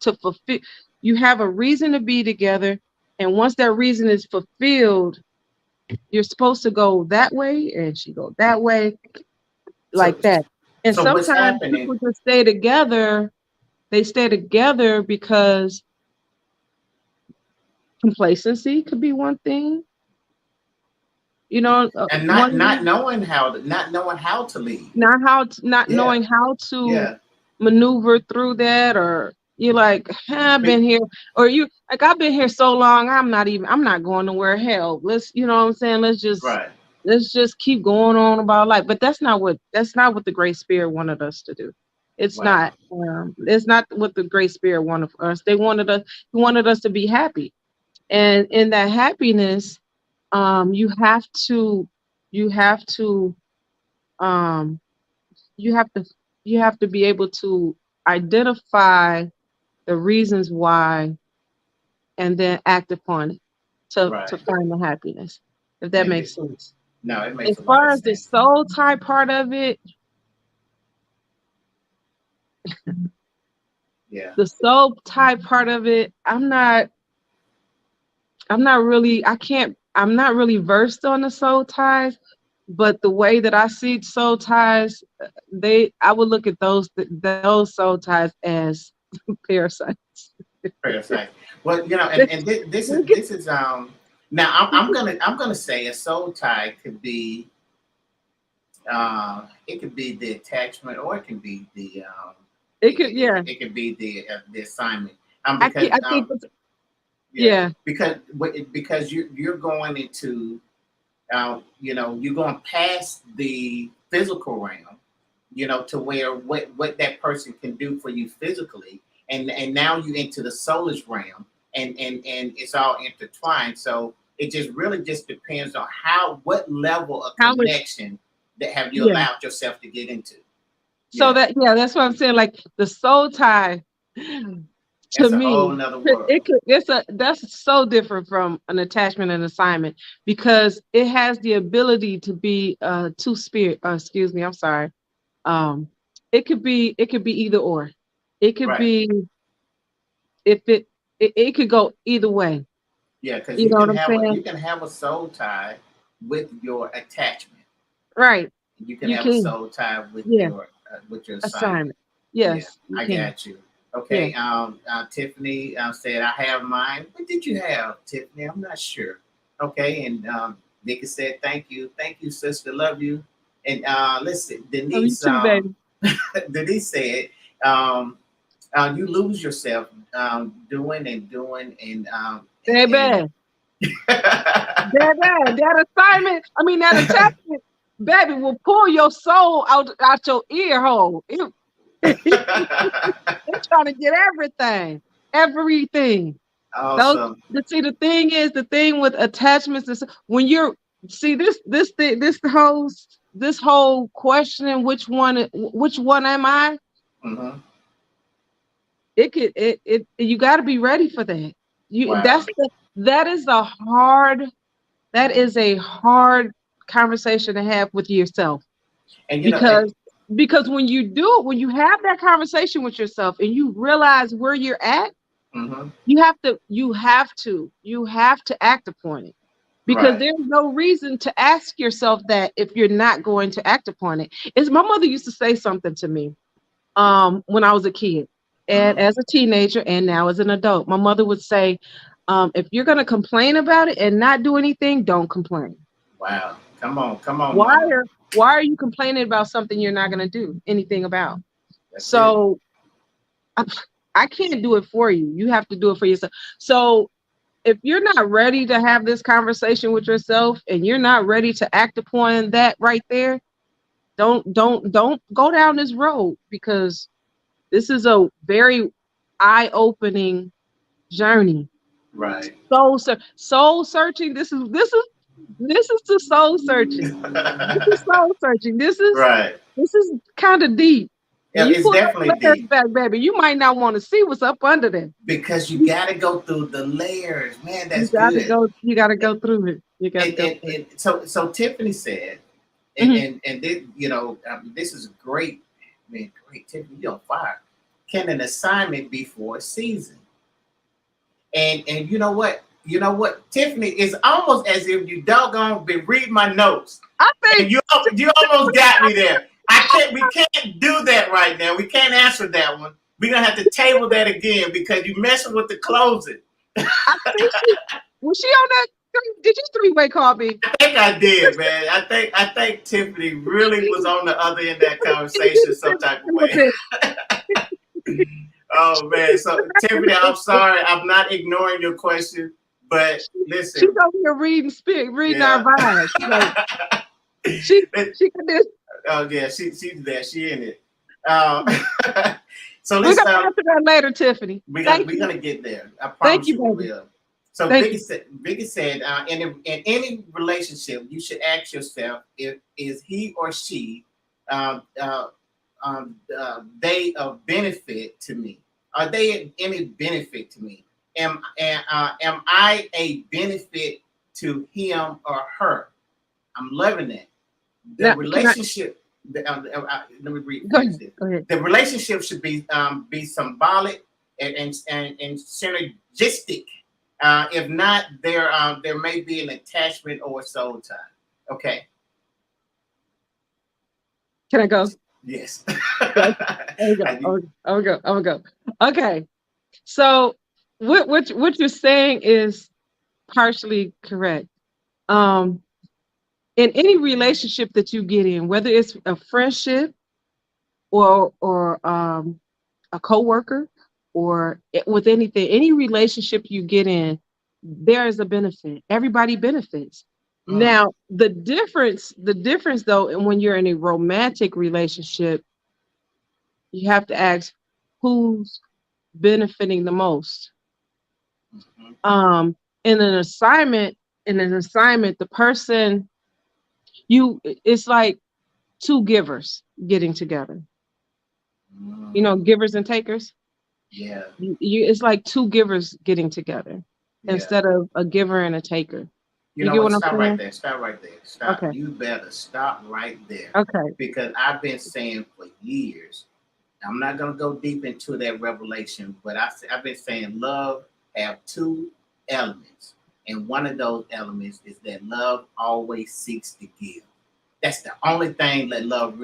to fulfill. You have a reason to be together. And once that reason is fulfilled, you're supposed to go that way, and she go that way, like that. And so what's sometimes happening? people just stay together. They stay together because complacency could be one thing. And not knowing how to leave. Not knowing how to maneuver through that, or you're like, I've been here, or you like, I've been here so long, I'm not going nowhere. Hell, let's, you know what I'm saying? Let's just keep going on about life. But that's not what the Great Spirit wanted us to do. It's not what the Great Spirit wanted for us. He wanted us to be happy. And in that happiness, you have to be able to identify the reasons why and then act upon it to find the happiness, if that makes sense. No, it makes as far as the soul tie part of it, the soul tie part of it, I'm not really versed on the soul ties, but the way that I see soul ties, I would look at those soul ties as parasites. Parasites. Well, and this is now I'm gonna say a soul tie could be it could be the attachment, or it can be the it could be the assignment. Because you're going into you're going past the physical realm, to where what that person can do for you physically, and now you're into the soulish realm, and it's all intertwined. So it just depends on what level of connection that have you allowed yourself to get into. So that's what I'm saying. Like the soul tie, to me, a whole nother world. That's so different from an attachment and assignment, because it has the ability to be two spirit. Excuse me, I'm sorry. It could be either or. It could be it could go either way. Yeah, because you can have a soul tie with your attachment. Right. You can You have a can. soul tie Yeah. with your Assignment. Yeah, Yes, you I can. got you. Okay. Tiffany said, I have mine. What did you have, Tiffany? I'm not sure. Okay. And Nikki said, thank you, sister, love you. And listen, Oh, you Denise, too, baby. Denise said, you lose yourself doing and Baby. That assignment, I mean that attachment, baby, will pull your soul out your ear hole. They're trying to get everything. Those, Awesome. see, the thing is, the thing with attachments is when you're see this whole questioning which one am I? Hmm. It you got to be ready for that. Wow. That is a hard conversation to have with yourself. And Because when you have that conversation with yourself and you realize where you're at, mhm, you have to act upon it, because right. there's no reason to ask yourself that if you're not going to act upon it. It's my mother used to say something to me when I was a kid and Mhm. as a teenager and now as an adult. My mother would say, if you're going to complain about it and not do anything, don't complain. Wow. Come on, Why mama. are you complaining about something you're not going to do anything about? That's it. So I can't do it for you. You have to do it for yourself. So if you're not ready to have this conversation with yourself and you're not ready to act upon that right there, don't go down this road, because this is a very eye-opening journey. Right. Soul searching. This is the soul searching. This is soul searching. Right. This is kind of deep. Yeah, When you it's pull definitely those layers deep back, baby, you might not want to see what's up under them. because you got to go through the layers, man. You That's got to good. go. You got to go through it. You got to And go and, through it. and so Tiffany said, Mhm. this, this is great, man. Great, Tiffany, you're on fire. Can an assignment be for a season? And you know what? You know what, Tiffany? It's almost as if you doggone been reading my notes. I think And you almost got me there. We can't do that right now. We can't answer that one. We're gonna have to table that again because you messing with the closing. I think she was she on that. Did you three-way call me? I think I did, man. I think Tiffany really was on the other end of that conversation some type of way. Oh man. So Tiffany, I'm sorry. I'm not ignoring your question, but She's listen. over here reading Yeah. our vibes. Like, she got this. Oh yeah, she's there. She in it. So We're let's gonna answer that later, Tiffany. we're Thank you. gonna get there. I Thank promise you, you we baby. will. So Thank Biggie said, in any relationship, you should ask yourself if is he or she they of benefit to me? Are they any benefit to me? Am I a benefit to him or her? I'm loving it. The Now, relationship. Let me read. Go ahead. Go ahead. The relationship should be symbolic and synergistic. If not, there may be an attachment or a soul tie. Okay. Can I go? Yes. There we go. I'm gonna go. Okay. So what you're saying is partially correct. In any relationship that you get in, whether it's a friendship or a coworker or with anything, any relationship you get in, there is a benefit. Everybody benefits. Now, the difference though, and when you're in a romantic relationship, you have to ask who's benefiting the most. Mhm. In an assignment, the person it's like two givers getting together. You know, givers and takers. Yeah. It's like two givers getting together Yeah. instead of a giver and a taker. You You know get what? what I'm Stop saying? right there. Stop right there. Stop. Okay. You better stop right there. Okay. Because I've been saying for years, I'm not going to go deep into that revelation, but I've been saying love have two elements. And one of those elements is that love always seeks to give. That's the only thing that love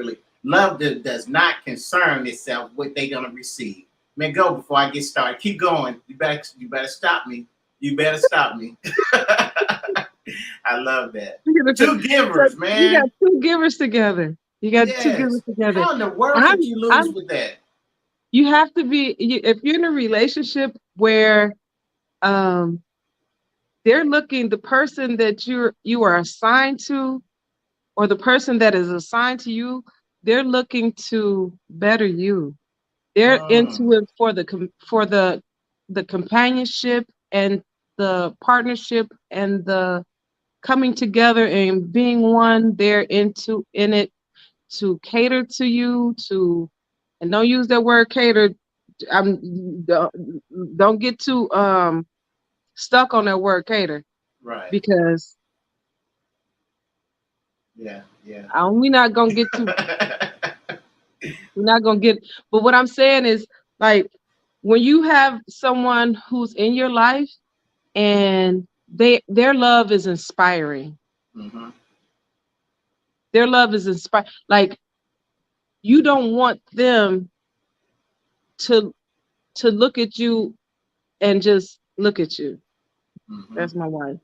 does not concern itself what they're gonna receive. Man, go before I get started. Keep going. You better stop me. You better stop me. I love that. Two givers, man. You got two givers together. You got two givers together. How in the world did you lose with that? You have to be, if you're in a relationship where they're looking, the person that you are assigned to, or the person that is assigned to you, they're looking to better you. They're into it for the companionship and the partnership and the coming together and being one. They're in it to cater to you, and don't use that word cater. Don't get too stuck on that word cater. Right. Because we're not gonna get too we're not gonna get, but what I'm saying is, like, when you have someone who's in your life and their love is inspiring. Mm-hmm. Their love is inspiring. Like, you don't want them to look at you and just look at you. Mm-hmm. That's my wife.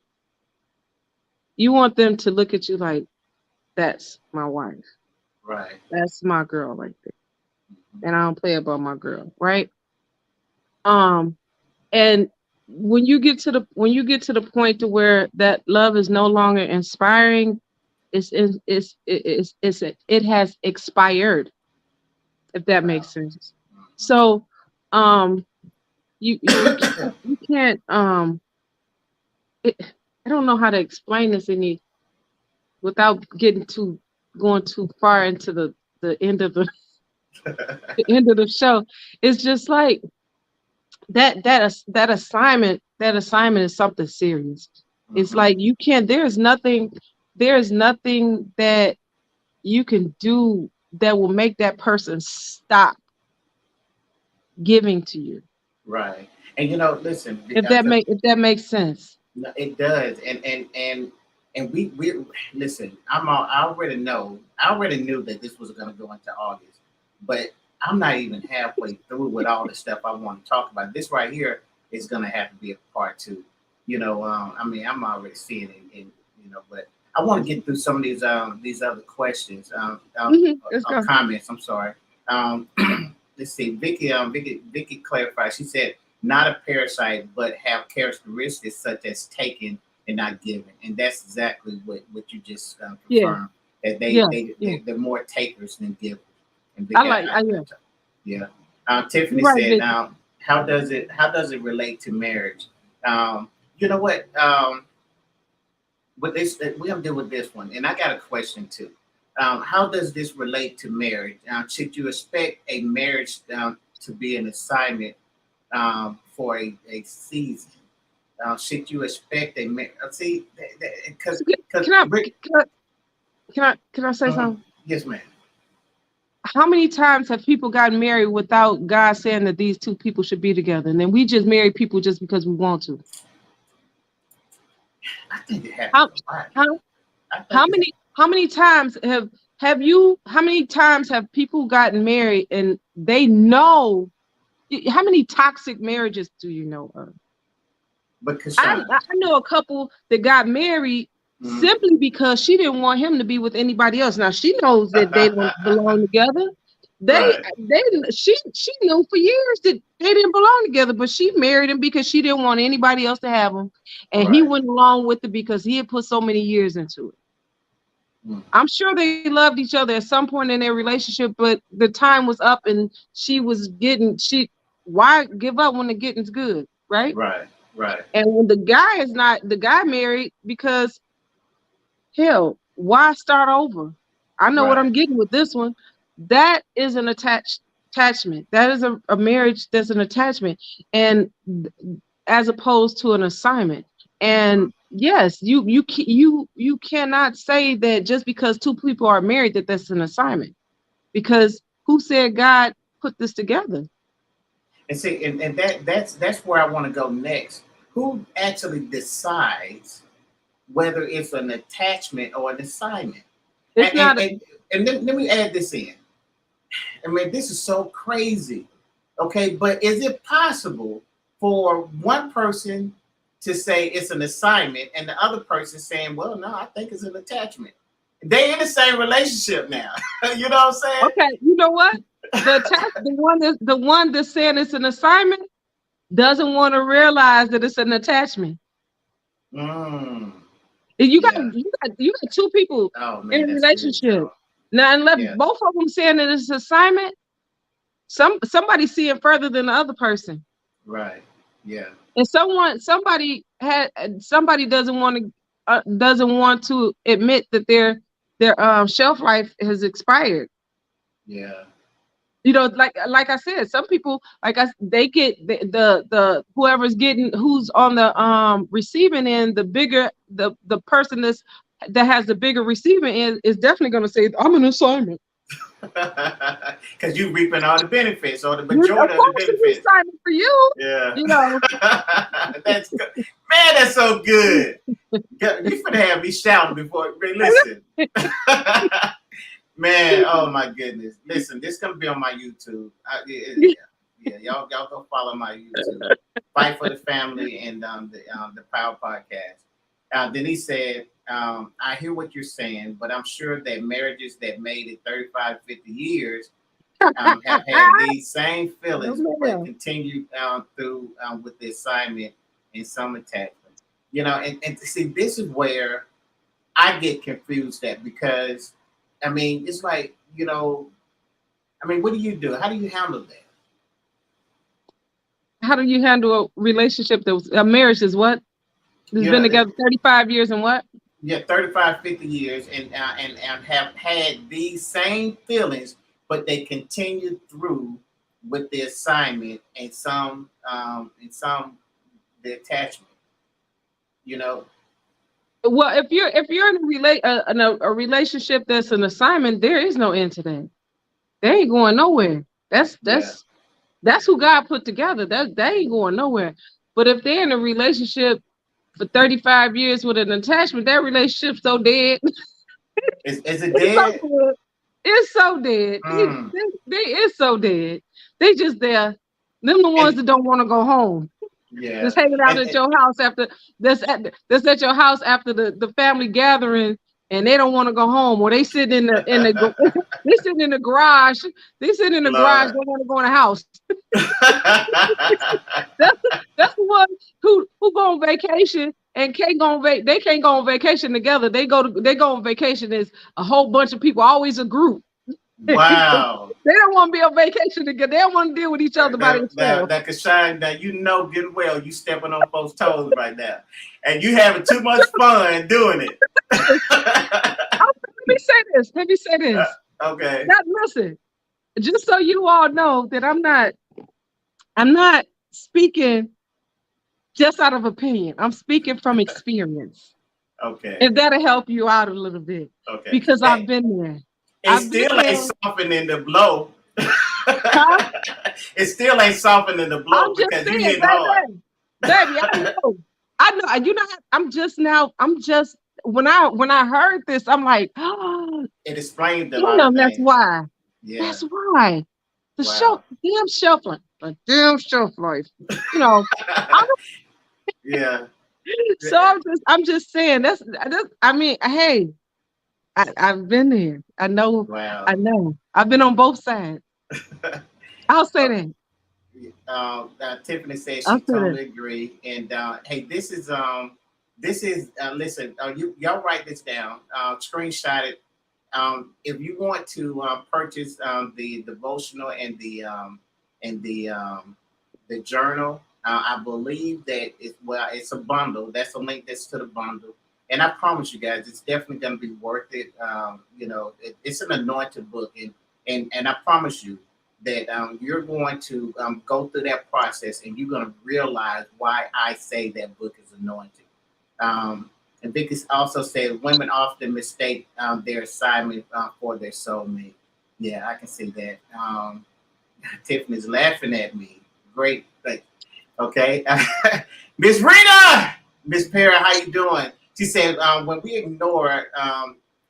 You want them to look at you like, that's my wife. Right. That's my girl right there. Mm-hmm. And I don't play about my girl, right? And when you get to the point to where that love is no longer inspiring, it has expired, if that makes sense. So you can't I don't know how to explain this without going too far into the end of the end of the show. It's just like that assignment is something serious. Mm-hmm. It's like you can't, there's nothing that you can do that will make that person stop giving to you. Right. And listen, if that makes sense. It does. And we listen, I already knew that this was going to go into August, but I'm not even halfway through with all the stuff I want to talk about. This right here is going to have to be a part 2. I'm already seeing it, and but I want to get through some of these other questions, comments. I'm sorry. Let's see. Vicky clarified. She said, not a parasite, but have characteristics such as taking and not giving, and that's exactly what you just confirmed. That they're more takers than givers. And Vicky, Tiffany said, Vicky. Now, how does it relate to marriage? You know what? With this, we're gonna deal with this one, and I got a question too. How does this relate to marriage? Should you expect a marriage to be an assignment for a season? Should you expect a marriage? See, because can I say something? Yes, ma'am. How many times have people gotten married without God saying that these two people should be together, and then we just marry people just because we want to? I think it happens a lot. How many times how many times have people gotten married and they know? How many toxic marriages do you know of? Because I know a couple that got married simply because she didn't want him to be with anybody else. Now she knows that they don't belong together. She knew for years that they didn't belong together, but she married him because she didn't want anybody else to have him, and he went along with it because he had put so many years into it. I'm sure they loved each other at some point in their relationship, but the time was up, and why give up when the getting's good, right? Right. And when the guy married, because hell, why start over? I know what I'm getting with this one. That is an attachment. That is a marriage that's an attachment, and as opposed to an assignment. And yes, you cannot say that just because two people are married that that's an assignment, because who said God put this together? And see, and that's where I want to go next. Who actually decides whether it's an attachment or an assignment? It's and, not. and let me add this in. I mean, this is so crazy. Okay, but is it possible for one person to say it's an assignment and the other person saying, well, no, I think it's an attachment? They in the same relationship now. You know what I'm saying? Okay, you know what? The one that's saying it's an assignment doesn't want to realize that it's an attachment. Mm. You Yeah. got two people Oh, man, in a that's relationship. good, Now, unless Yeah. both of them saying that it's an assignment, somebody seeing further than the other person. right. Yeah. And somebody doesn't want to admit that their shelf life has expired. Yeah. You know, like I said, some people they get the who's on the receiving end, the bigger the person that has the bigger receiving end is definitely going to say, I'm an assignment. Because you reaping all the benefits or the Of majority of the course, it's an benefits. assignment for you. Yeah. You know, That's good. Man, that's so good. You finna have me shouting before. Listen. Man, oh my goodness. Listen, this gonna be on my YouTube. Yeah, y'all go follow my YouTube. Fight for the Family and the Power Podcast. Denise said, I hear what you're saying, but I'm sure that marriages that made it 35, 50 years have had these same feelings, but continue through with the assignment and some attachment. You know, and see, this is where I get confused at, because I mean, it's like, you know, I mean, what do you do? How do you handle that? how do you handle a relationship a marriage is what? It's been together 35 years and what? Yeah, 35, 50 years and have had these same feelings, but they continue through with the assignment and some the attachment. You know. Well, if you're in a relationship that's an assignment, there is no end to that. They ain't going nowhere. That's who God put together. They ain't going nowhere. But if they're in a relationship for 35 years with an attachment, that relationship's so dead. Is it dead? It's so dead. They is so dead. They just there. Them the ones that don't want to go home. Yeah. Just hanging out at your house after that's at your house after the family gathering, and they don't want to go home, or they sitting in the they sitting in the garage. They sitting in the garage. They want to go in the house. That's the one who go on vacation and can't go on they can't go on vacation together. They go on vacation as a whole bunch of people, always a group. Wow. They don't want to be on vacation together. They don't want to deal with each other by themselves. That Kashan, now you know good well you stepping on folks' toes right now, and you having too much fun doing it. Let me say this. Okay. Now, listen, just so you all know that I'm not speaking just out of opinion. I'm speaking from experience. Okay. And that'll help you out a little bit. Okay. Because I've been there. It still ain't softening the blow. Huh? It still ain't softening the blow because you hit hard. Baby, I know. You know, when I heard this, I'm like, oh, it explained a lot of things. That's why. Yeah. That's why. Damn shelf life. You know. Yeah. So I'm just saying that's I mean, hey, I've been there. I know. Wow. I know. I've been on both sides. I'll say that. Tiffany says she totally agree. And hey, this is listen, y'all write this down, screenshot it. If you want to purchase the devotional and the journal, I believe that it's a bundle. That's a link that's to the bundle. And I promise you guys, it's definitely going to be worth it. You know, it's an anointed book, and I promise you that you're going to go through that process, and you're going to realize why I say that book is anointed. And Vicky also said women often mistake their assignment for their soulmate. Yeah, I can see that. Tiffany's laughing at me. Great, okay. Miss Rena, Miss Perry, how you doing? She said, when we ignore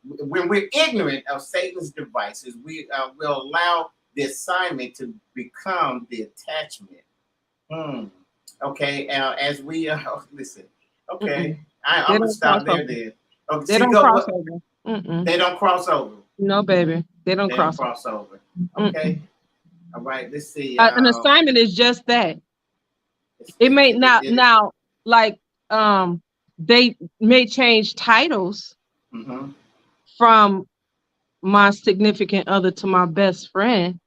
when we're ignorant of Satan's devices, we will allow the assignment to become the attachment. Okay, as we listen. Okay, I'm gonna stop there. Then okay, They don't cross over. They don't cross over. No, baby, they don't They cross don't cross over. Okay, all right. Let's see. An assignment is just that. It may not now, like they may change titles from my significant other to my best friend.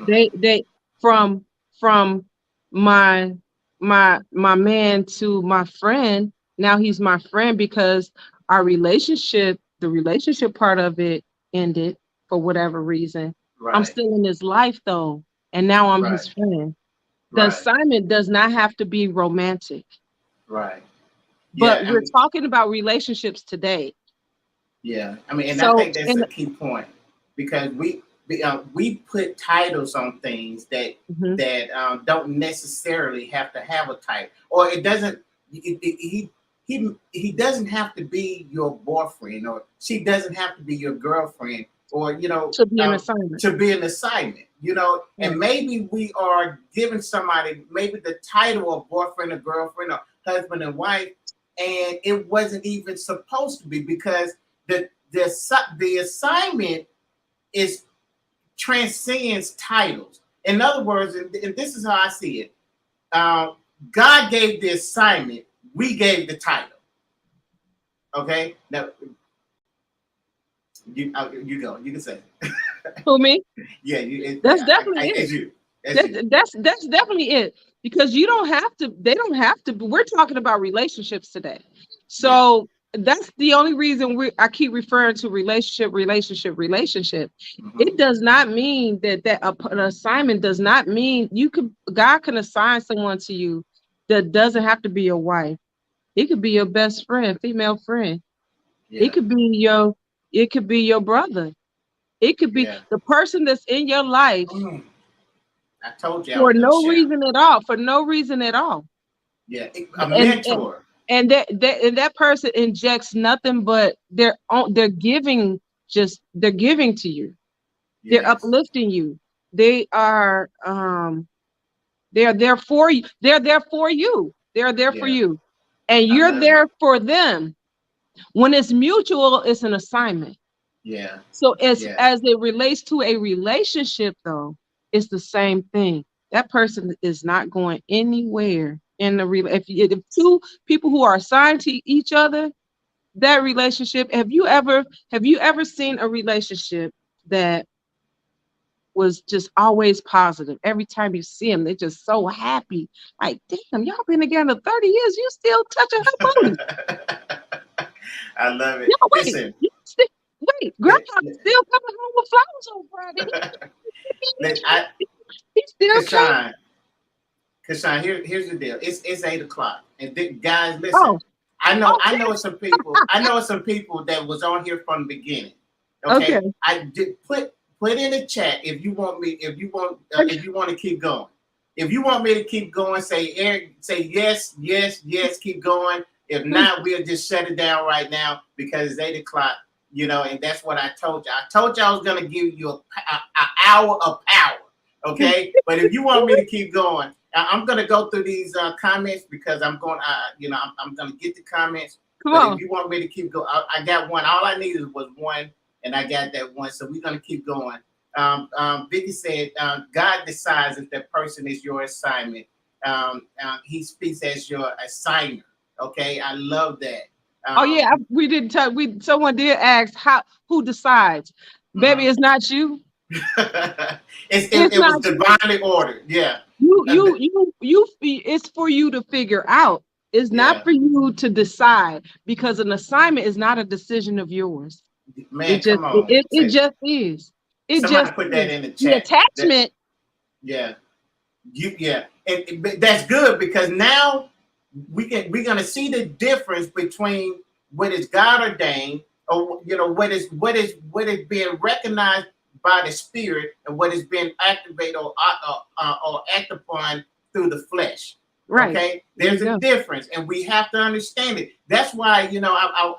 They from my man to my friend. Now he's my friend because our relationship, the relationship part of it ended for whatever reason. Right. I'm still in his life though, and now I'm his friend. The assignment does not have to be romantic. Right. But we're talking about relationships today. Yeah. I mean, and I think that's a key point because we put titles on things that don't necessarily have to have a title, or it doesn't. He doesn't have to be your boyfriend, or she doesn't have to be your girlfriend, or to be an assignment. To be an assignment, and maybe we are giving somebody maybe the title of boyfriend or girlfriend or husband and wife, and it wasn't even supposed to be because the assignment is transcends titles. In other words, and this is how I see it, God gave the assignment, we gave the title. Okay, now you go. You can say. Who, me? Yeah, that's definitely it. That's definitely it, because you don't have to. They don't have to. We're talking about relationships today, so. That's the only reason I keep referring to relationship. It does not mean that an assignment does not mean God can assign someone to you that doesn't have to be your wife. It could be your best friend, female friend. Yeah. It could be your brother. It could be the person that's in your life. I told you for no reason at all. Yeah, a mentor. And that person injects nothing but they're giving to you. Yes. They're uplifting you. They are they're there for you. They're there for you. They're there for you. And you're there for them. When it's mutual, it's an assignment. Yeah. So as it relates to a relationship though, it's the same thing. That person is not going anywhere. If two people who are assigned to each other, that relationship, have you ever seen a relationship that was just always positive? Every time you see them, they're just so happy. Like, damn, y'all been together 30 years, you still touching her booty. I love it. No, wait, Grandpa's still coming home with flowers on Friday. He's still coming. Kashawn, here's the deal. It's 8:00, and guys, listen. I know some people. I know some people that was on here from the beginning. Okay. I did put in the chat if you want to keep going. If you want me to keep going, say Eric, say yes, keep going. If not, we'll just shut it down right now because it's 8:00. And that's what I told you. I told you I was gonna give you an hour of power. Okay, but if you want me to keep going. I'm gonna go through these comments because I'm going. I'm gonna get the comments. Come on. If you want me to keep going, I got one. All I needed was one, and I got that one. So we're gonna keep going. Vicky said, "God decides if that person is your assignment. He speaks as your assigner." Okay, I love that. We didn't tell. Someone did ask who decides. Baby, it's not you. it was divinely ordered. Yeah. It's for you to figure out. It's not for you to decide, because an assignment is not a decision of yours. Man, it just, come on. It just is. Somebody put that in the chat. The attachment. And that's good because now we're gonna see the difference between what is God ordained, or what is being recognized by the Spirit and what is being activated or acted upon through the flesh. Right. Okay. There's a difference, and we have to understand it. That's why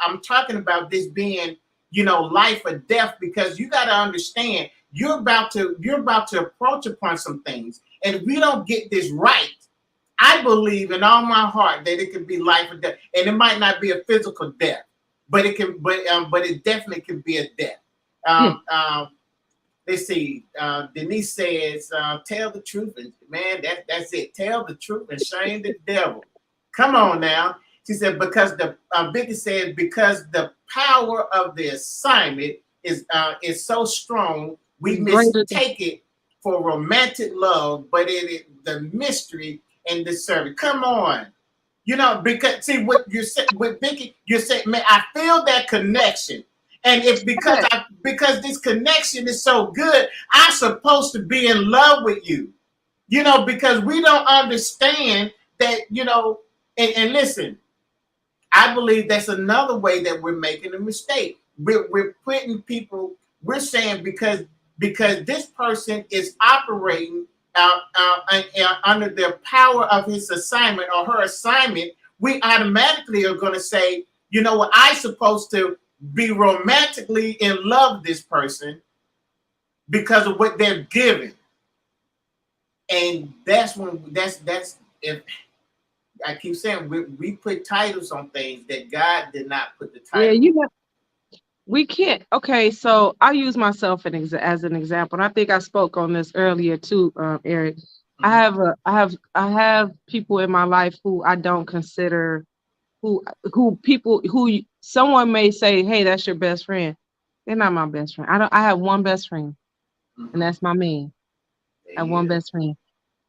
I'm talking about this being life or death, because you got to understand you're about to approach upon some things, and if we don't get this right, I believe in all my heart that it could be life or death, and it might not be a physical death, but it can, but it definitely can be a death. Let's see. Denise says, "Tell the truth, and man, that's it. Tell the truth and shame the devil." Come on now. She said, because Vicky said, because the power of the assignment is so strong, we mistake it for romantic love, but it is the mystery and the service. Come on. Because see what you said with Vicky, you said, man, I feel that connection. And if because this connection is so good, I'm supposed to be in love with you. Because we don't understand that, and listen, I believe that's another way that we're making a mistake. We're putting people, we're saying because this person is operating under the power of his assignment or her assignment, we automatically are going to say, you know what, I'm supposed to be romantically in love with this person because of what they're giving. And that's if I keep saying we put titles on things that God did not put the title. Yeah, we can't. Okay, so I use myself as an example, and I think I spoke on this earlier too, Eric. Mm-hmm. I have people in my life who I don't consider who someone may say, hey, that's your best friend. They're not my best friend. I have one best friend, mm-hmm. and that's my man. I have one best friend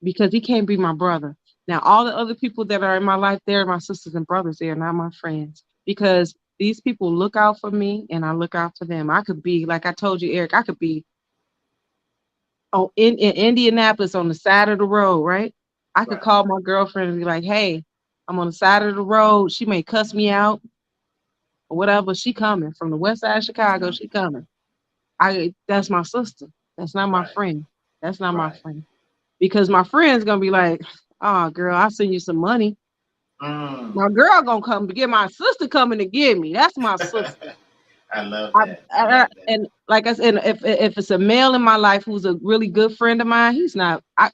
because he can't be my brother. Now, all the other people that are in my life, they're my sisters and brothers. They are not my friends because these people look out for me and I look out for them. I could be, like I told you, Eric, I could be in Indianapolis on the side of the road, right? I could call my girlfriend and be like, hey, I'm on the side of the road. She may cuss me out or whatever. She coming from the west side of Chicago. She coming. That's my sister. That's not my friend. That's not my friend. Because my friend's going to be like, oh, girl, I'll send you some money. My girl going to come to get my sister coming to get me. That's my sister. I love that. And like I said, if it's a male in my life who's a really good friend of mine, he's not. I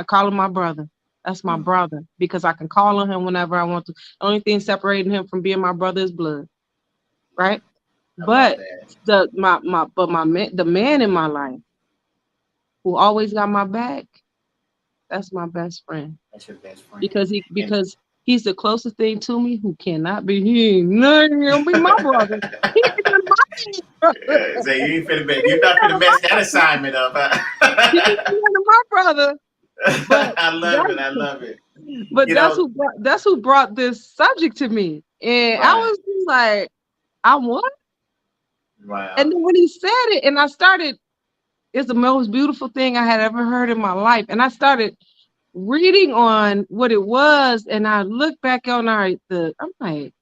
call him my brother. That's my brother because I can call on him whenever I want to. The only thing separating him from being my brother is blood, right? But the man in my life who always got my back, that's my best friend. That's your best friend because he's the closest thing to me who cannot be. He ain't nothing gonna be my brother. He ain't my brother. So you're not gonna mess that assignment up, huh? He's my brother. I love it. But that's who brought this subject to me, and I was just like, I what? Wow. And then when he said it, and I started, it's the most beautiful thing I had ever heard in my life, and I started reading on what it was, and I look back on I'm like,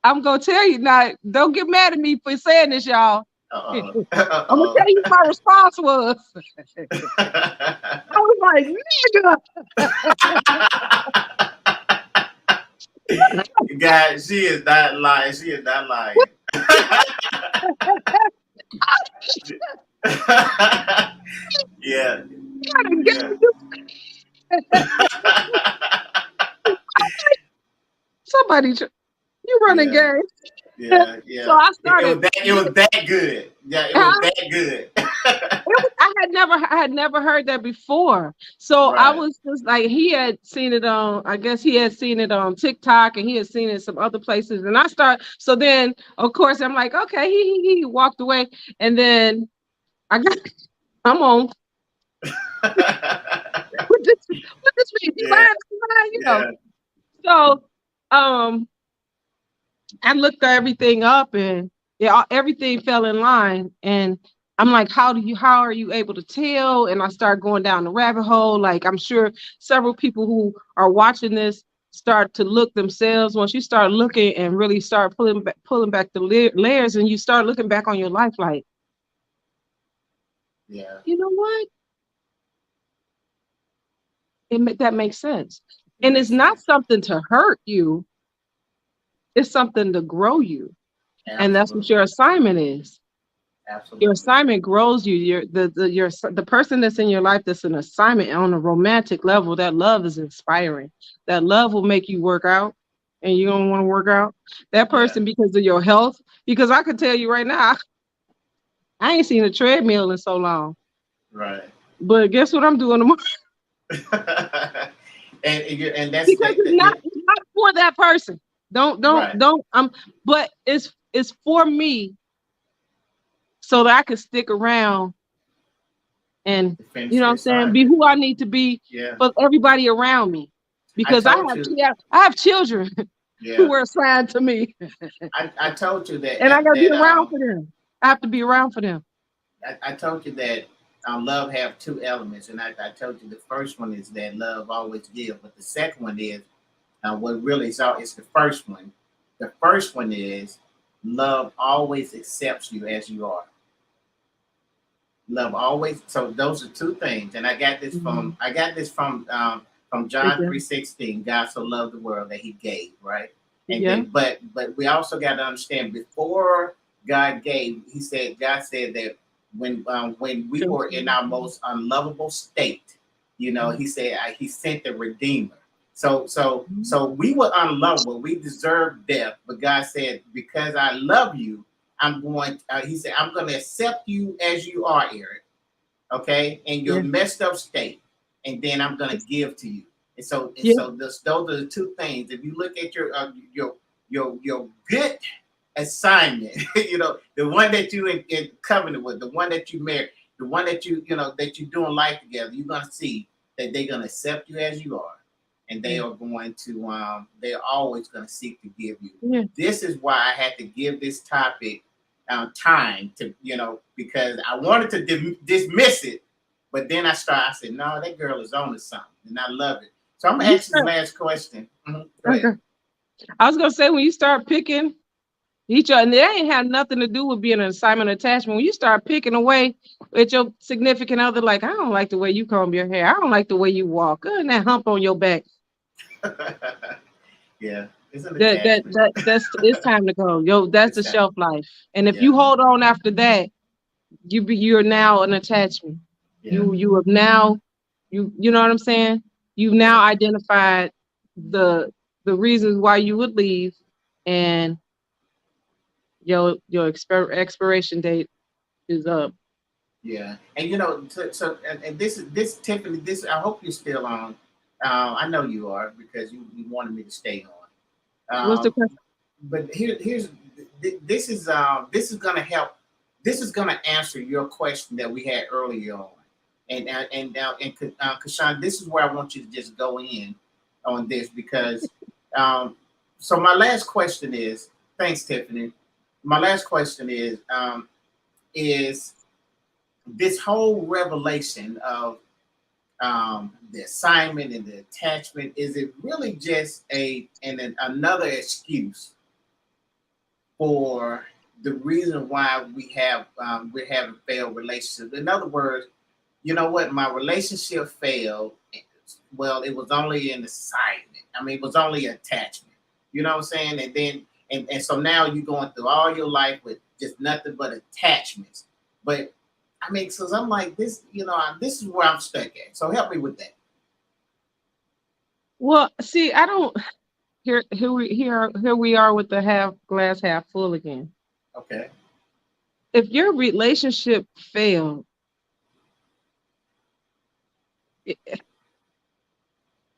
I'm gonna tell you now. Don't get mad at me for saying this, y'all. I'm gonna tell you what my response was. I was like, nigga. Guys, she is not lying. She is not lying. Yeah. Somebody, you running game. Yeah. So I started. It was that good. Yeah, it was that good. I had never heard that before. So I was just like, he had seen it on TikTok, and he had seen it some other places. And so then of course I'm like, okay, he walked away, and then I'm on. What this mean? You know. So I looked everything up, and everything fell in line. And I'm like, how are you able to tell? And I start going down the rabbit hole. Like, I'm sure several people who are watching this start to look themselves. Once you start looking and really start pulling back the layers, and you start looking back on your life, like, you know what? That makes sense. And it's not something to hurt you. It's something to grow you. And that's what your assignment is. Absolutely. Your assignment grows you. The person that's in your life that's an assignment on a romantic level, that love is inspiring. That love will make you work out, and you don't want to work out. That person, because of your health, because I could tell you right now, I ain't seen a treadmill in so long. Right. But guess what I'm doing tomorrow? and that's because it's not for that person. Don't. But it's for me, so that I can stick around and you know what I'm saying, be who I need to be for everybody around me. Because I have children who were assigned to me. I told you that, and I gotta be around for them. I have to be around for them. I told you that love have two elements, and I told you the first one is that love always gives, but the second one is what really is the first one. The first one is love always accepts you as you are. Love always. So those are two things, and I got this from John 3:16. God so loved the world that He gave, right? And then, but we also got to understand, before God gave, God said that when we were in our most unlovable state, He said He sent the Redeemer. So we were unlovable. We deserved death, but God said, because I love you, He said, I'm going to accept you as you are, Eric. Okay, in your messed up state, and then I'm going to give to you. And so those are the two things. If you look at your good assignment, the one that you in covenant with, the one that you married, the one that that you're doing life together, you're going to see that they're going to accept you as you are, and they are going to they're always going to seek to give you. This is why I had to give this topic time to, because I wanted to dismiss it, but then I said, no, that girl is on to something, and I love it. So I'm gonna ask you the last question. Okay. I was gonna say, when you start picking each other, and it ain't had nothing to do with being an assignment attachment. When you start picking away at your significant other, like, I don't like the way you comb your hair, I don't like the way you walk, and that hump on your back. Yeah. That's it's time to go. That's the shelf life. And if you hold on after that, you're now an attachment. You have now, you know what I'm saying? You've now identified the reasons why you would leave, and your expiration date is up. Yeah, and and this Tiffany, I hope you're still on. I know you are, because you wanted me to stay on. What's the question? But this is going to help. This is going to answer your question that we had earlier on, and Kashawn, this is where I want you to just go in on this, because so my last question is, thanks, Tiffany. My last question is this whole revelation of the assignment and the attachment, is it really just another excuse for the reason why we're having failed relationships? In other words, you know what, my relationship failed. Well, it was only an assignment. I mean, it was only attachment. You know what I'm saying? And then and so now you're going through all your life with just nothing but attachments. But I mean, so I'm like, this is where I'm stuck at. So help me with that. Well, see, I don't. Here we are with the glass half full again. Okay. If your relationship failed,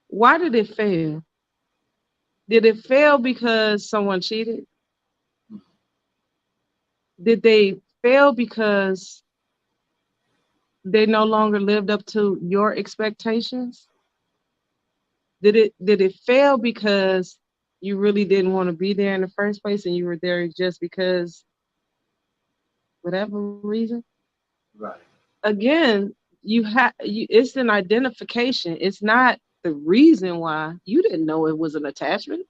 why did it fail? Did it fail because someone cheated? Did they fail because they no longer lived up to your expectations? Did it fail because you really didn't want to be there in the first place, and you were there just because whatever reason? Right. Again, it's an identification. It's not the reason why. You didn't know it was an attachment.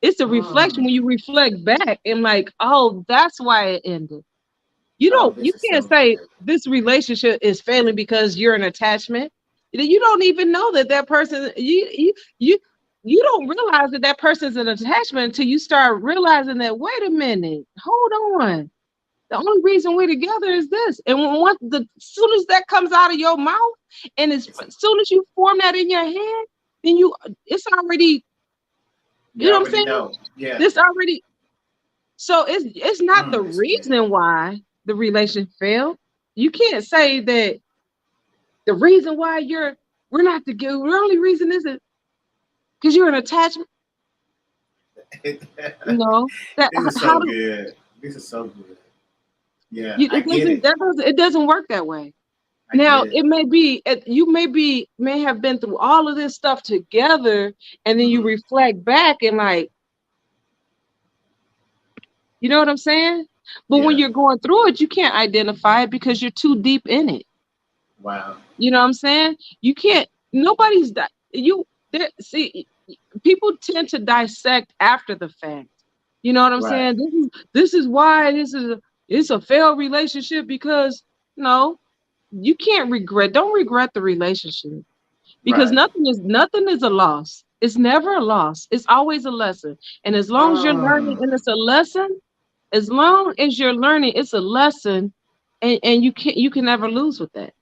It's a reflection. When you reflect back and like, oh, that's why it ended. You can't say this relationship is failing because you're an attachment. You don't even know that person. you don't realize that that person's an attachment until you start realizing that, wait a minute, hold on. The only reason we're together is this. And as soon as that comes out of your mouth, and as soon as you form that in your head, then it's already, you know what I'm saying? Know. Yeah. This already. So it's not the reason why the relationship failed. You can't say that the reason why we're not together. The only reason is it because you're an attachment. No, This is so good. This is so good. Yeah, it doesn't work that way. Now it may be you may have been through all of this stuff together, and then you reflect back and like, you know what I'm saying? But when you're going through it, you can't identify it because you're too deep in it. Wow. You know what I'm saying? You can't. Nobody's see. People tend to dissect after the fact. You know what I'm saying? This is why it's a failed relationship, because no, you can't regret. Don't regret the relationship, because nothing is a loss. It's never a loss. It's always a lesson. And as long as you're learning and it's a lesson, as long as you're learning, it's a lesson, and you can never lose with that.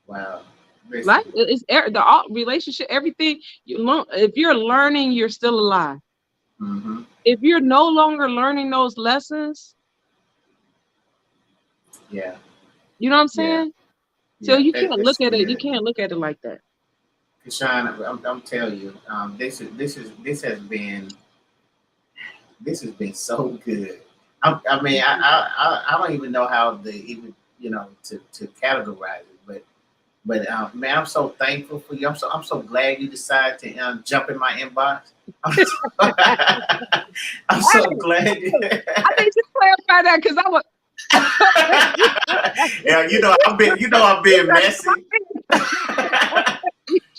Wow. Like it's the relationship, everything you learn. If you're learning, you're still alive. Mm-hmm. If you're no longer learning those lessons, you know what I'm saying? So you can't look at it. You can't look at it like that. Kashawn, I'm telling you, this has been so good. I don't even know how to even to categorize it, but man, I'm so thankful for you. I'm so glad you decided to jump in my inbox. I'm so glad. I think just clarify that, because I was. Yeah, I'm being messy.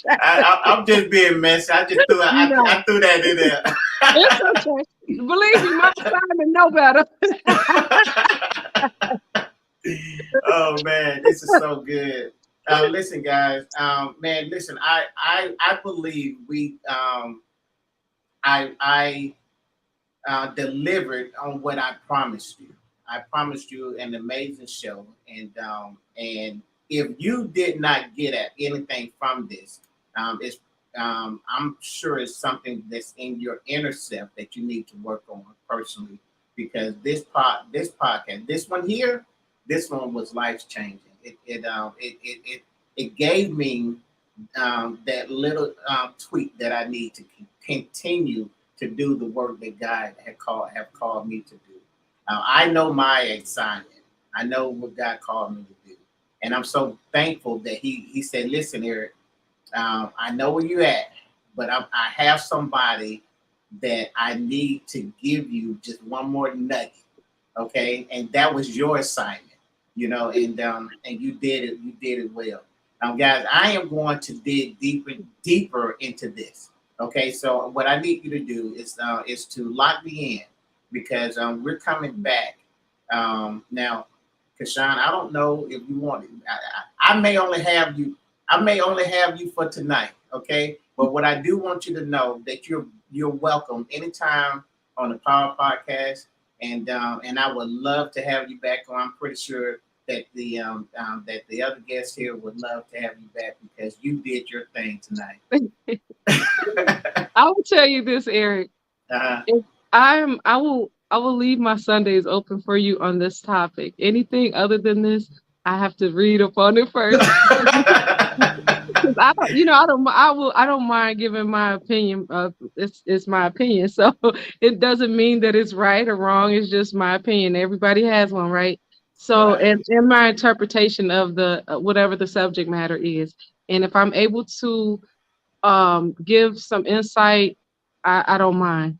I'm just being messy. I just threw I threw that in there. It's okay. Believe me, my Simon know better. Oh man, this is so good. Listen, guys. Man, listen. I believe I delivered on what I promised you. I promised you an amazing show, and if you did not get at anything from this, I'm sure it's something that's in your inner self that you need to work on personally, because this podcast, this one was life changing. It gave me that little tweak that I need to continue to do the work that God have called me to do. I know my assignment. I know what God called me to do, and I'm so thankful that He said, "Listen, Eric, I know where you're at, but I have somebody that I need to give you just one more nugget, okay?" And that was your assignment, and you did it. You did it well. Now, guys, I am going to dig deeper into this. Okay, so what I need you to do is to lock me in, because we're coming back now. Kashawn, I don't know if you want it. I may only have you for tonight, okay? But what I do want you to know that you're welcome anytime on the Power Podcast, and I would love to have you back on. I'm pretty sure that the other guests here would love to have you back, because you did your thing tonight. I will tell you this, Eric. If I will leave my Sundays open for you on this topic. Anything other than this, I have to read up on it first. I don't mind giving my opinion. It's my opinion, so it doesn't mean that it's right or wrong. It's just my opinion. Everybody has one, right? So, and my interpretation of the whatever the subject matter is, and if I'm able to give some insight, I don't mind.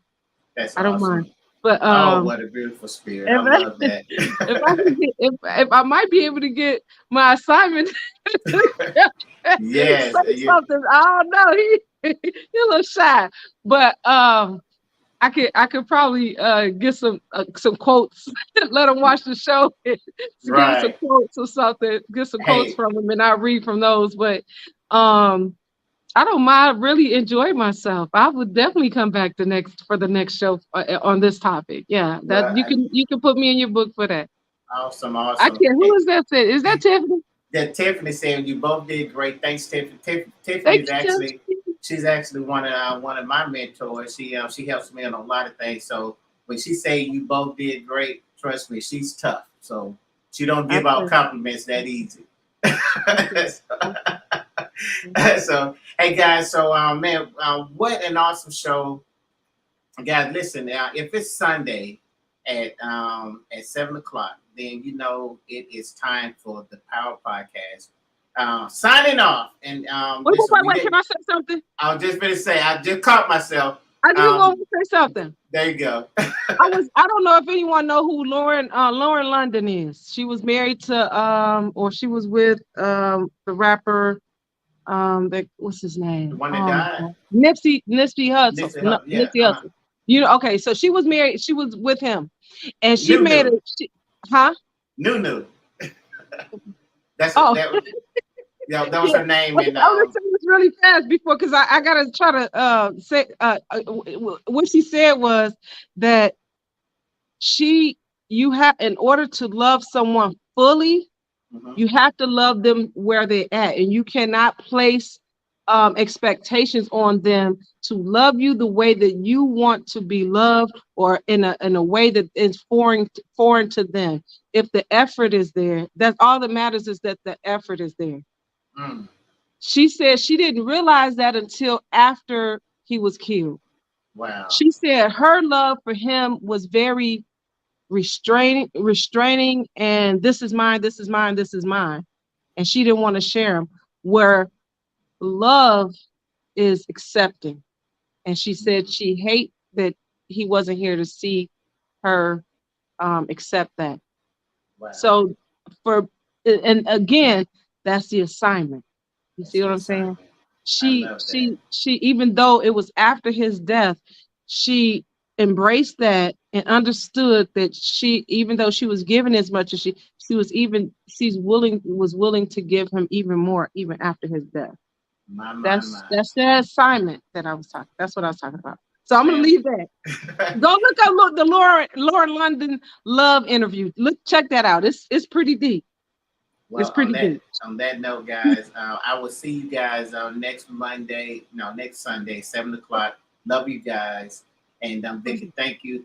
That's I don't awesome. mind. But what a beautiful spirit! I love that. if I might be able to get my assignment, yes, something. I don't know. He's a little shy, but I could probably get some quotes. Let him watch the show. Get some quotes or something. Get some quotes from him, and I'll read from those. But I I don't mind. Really enjoy myself. I would definitely come back for the next show on this topic. Yeah, that Well, you can put me in your book for that. awesome, I awesome. can't. Who is that? Is that Tiffany? That Tiffany said you both did great. Thanks, Tiffany. Tiffany's Thank you, actually Tiffany. she's actually one of my mentors. She helps me on a lot of things. So when she say you both did great, trust me, she's tough. So she don't give out Okay. compliments that easy. So hey guys, so man, what an awesome show, guys. Listen, if it's Sunday at 7:00, then you know it is time for the Power Podcast. Signing off, and Wait. Can I say something? I was just going to say, I just caught myself. I do want to say something. There you go. I don't know if anyone know who Lauren London is. She was married to or she was with the rapper what's his name? The one that died? Nipsey Hussle. Nipsey Hussle, yeah, Nipsey Hussle. You know, okay, so she was married, she was with him. And she Nunu. made a Nunu. That was Yeah. her name. I And was saying this really fast before because I gotta try to say what she said was that you have, in order to love someone fully, you have to love them where they're at, and you cannot place expectations on them to love you the way that you want to be loved, or in a way that is foreign to them. If the effort is there, that's all that matters, is that the effort is there. She said she didn't realize that until after he was killed. wow. She said her love for him was very restraining, and this is mine, this is mine, this is mine. And she didn't want to share him, where love is accepting. And she said she hate that he wasn't here to see her accept that. Wow. So and again, that's the assignment. You see what I'm saying? She even though it was after his death, she embraced that and understood that even though she was given as much as she's willing to give him even more, even after his death. That's the assignment that I was talking. That's what I was talking about. So I'm gonna leave that. Go look up the Lauren London Love interview. Check that out. It's pretty deep. Well, it's pretty deep. On that note, guys, I will see you guys next Sunday, 7:00. Love you guys, and Vicky, thank you.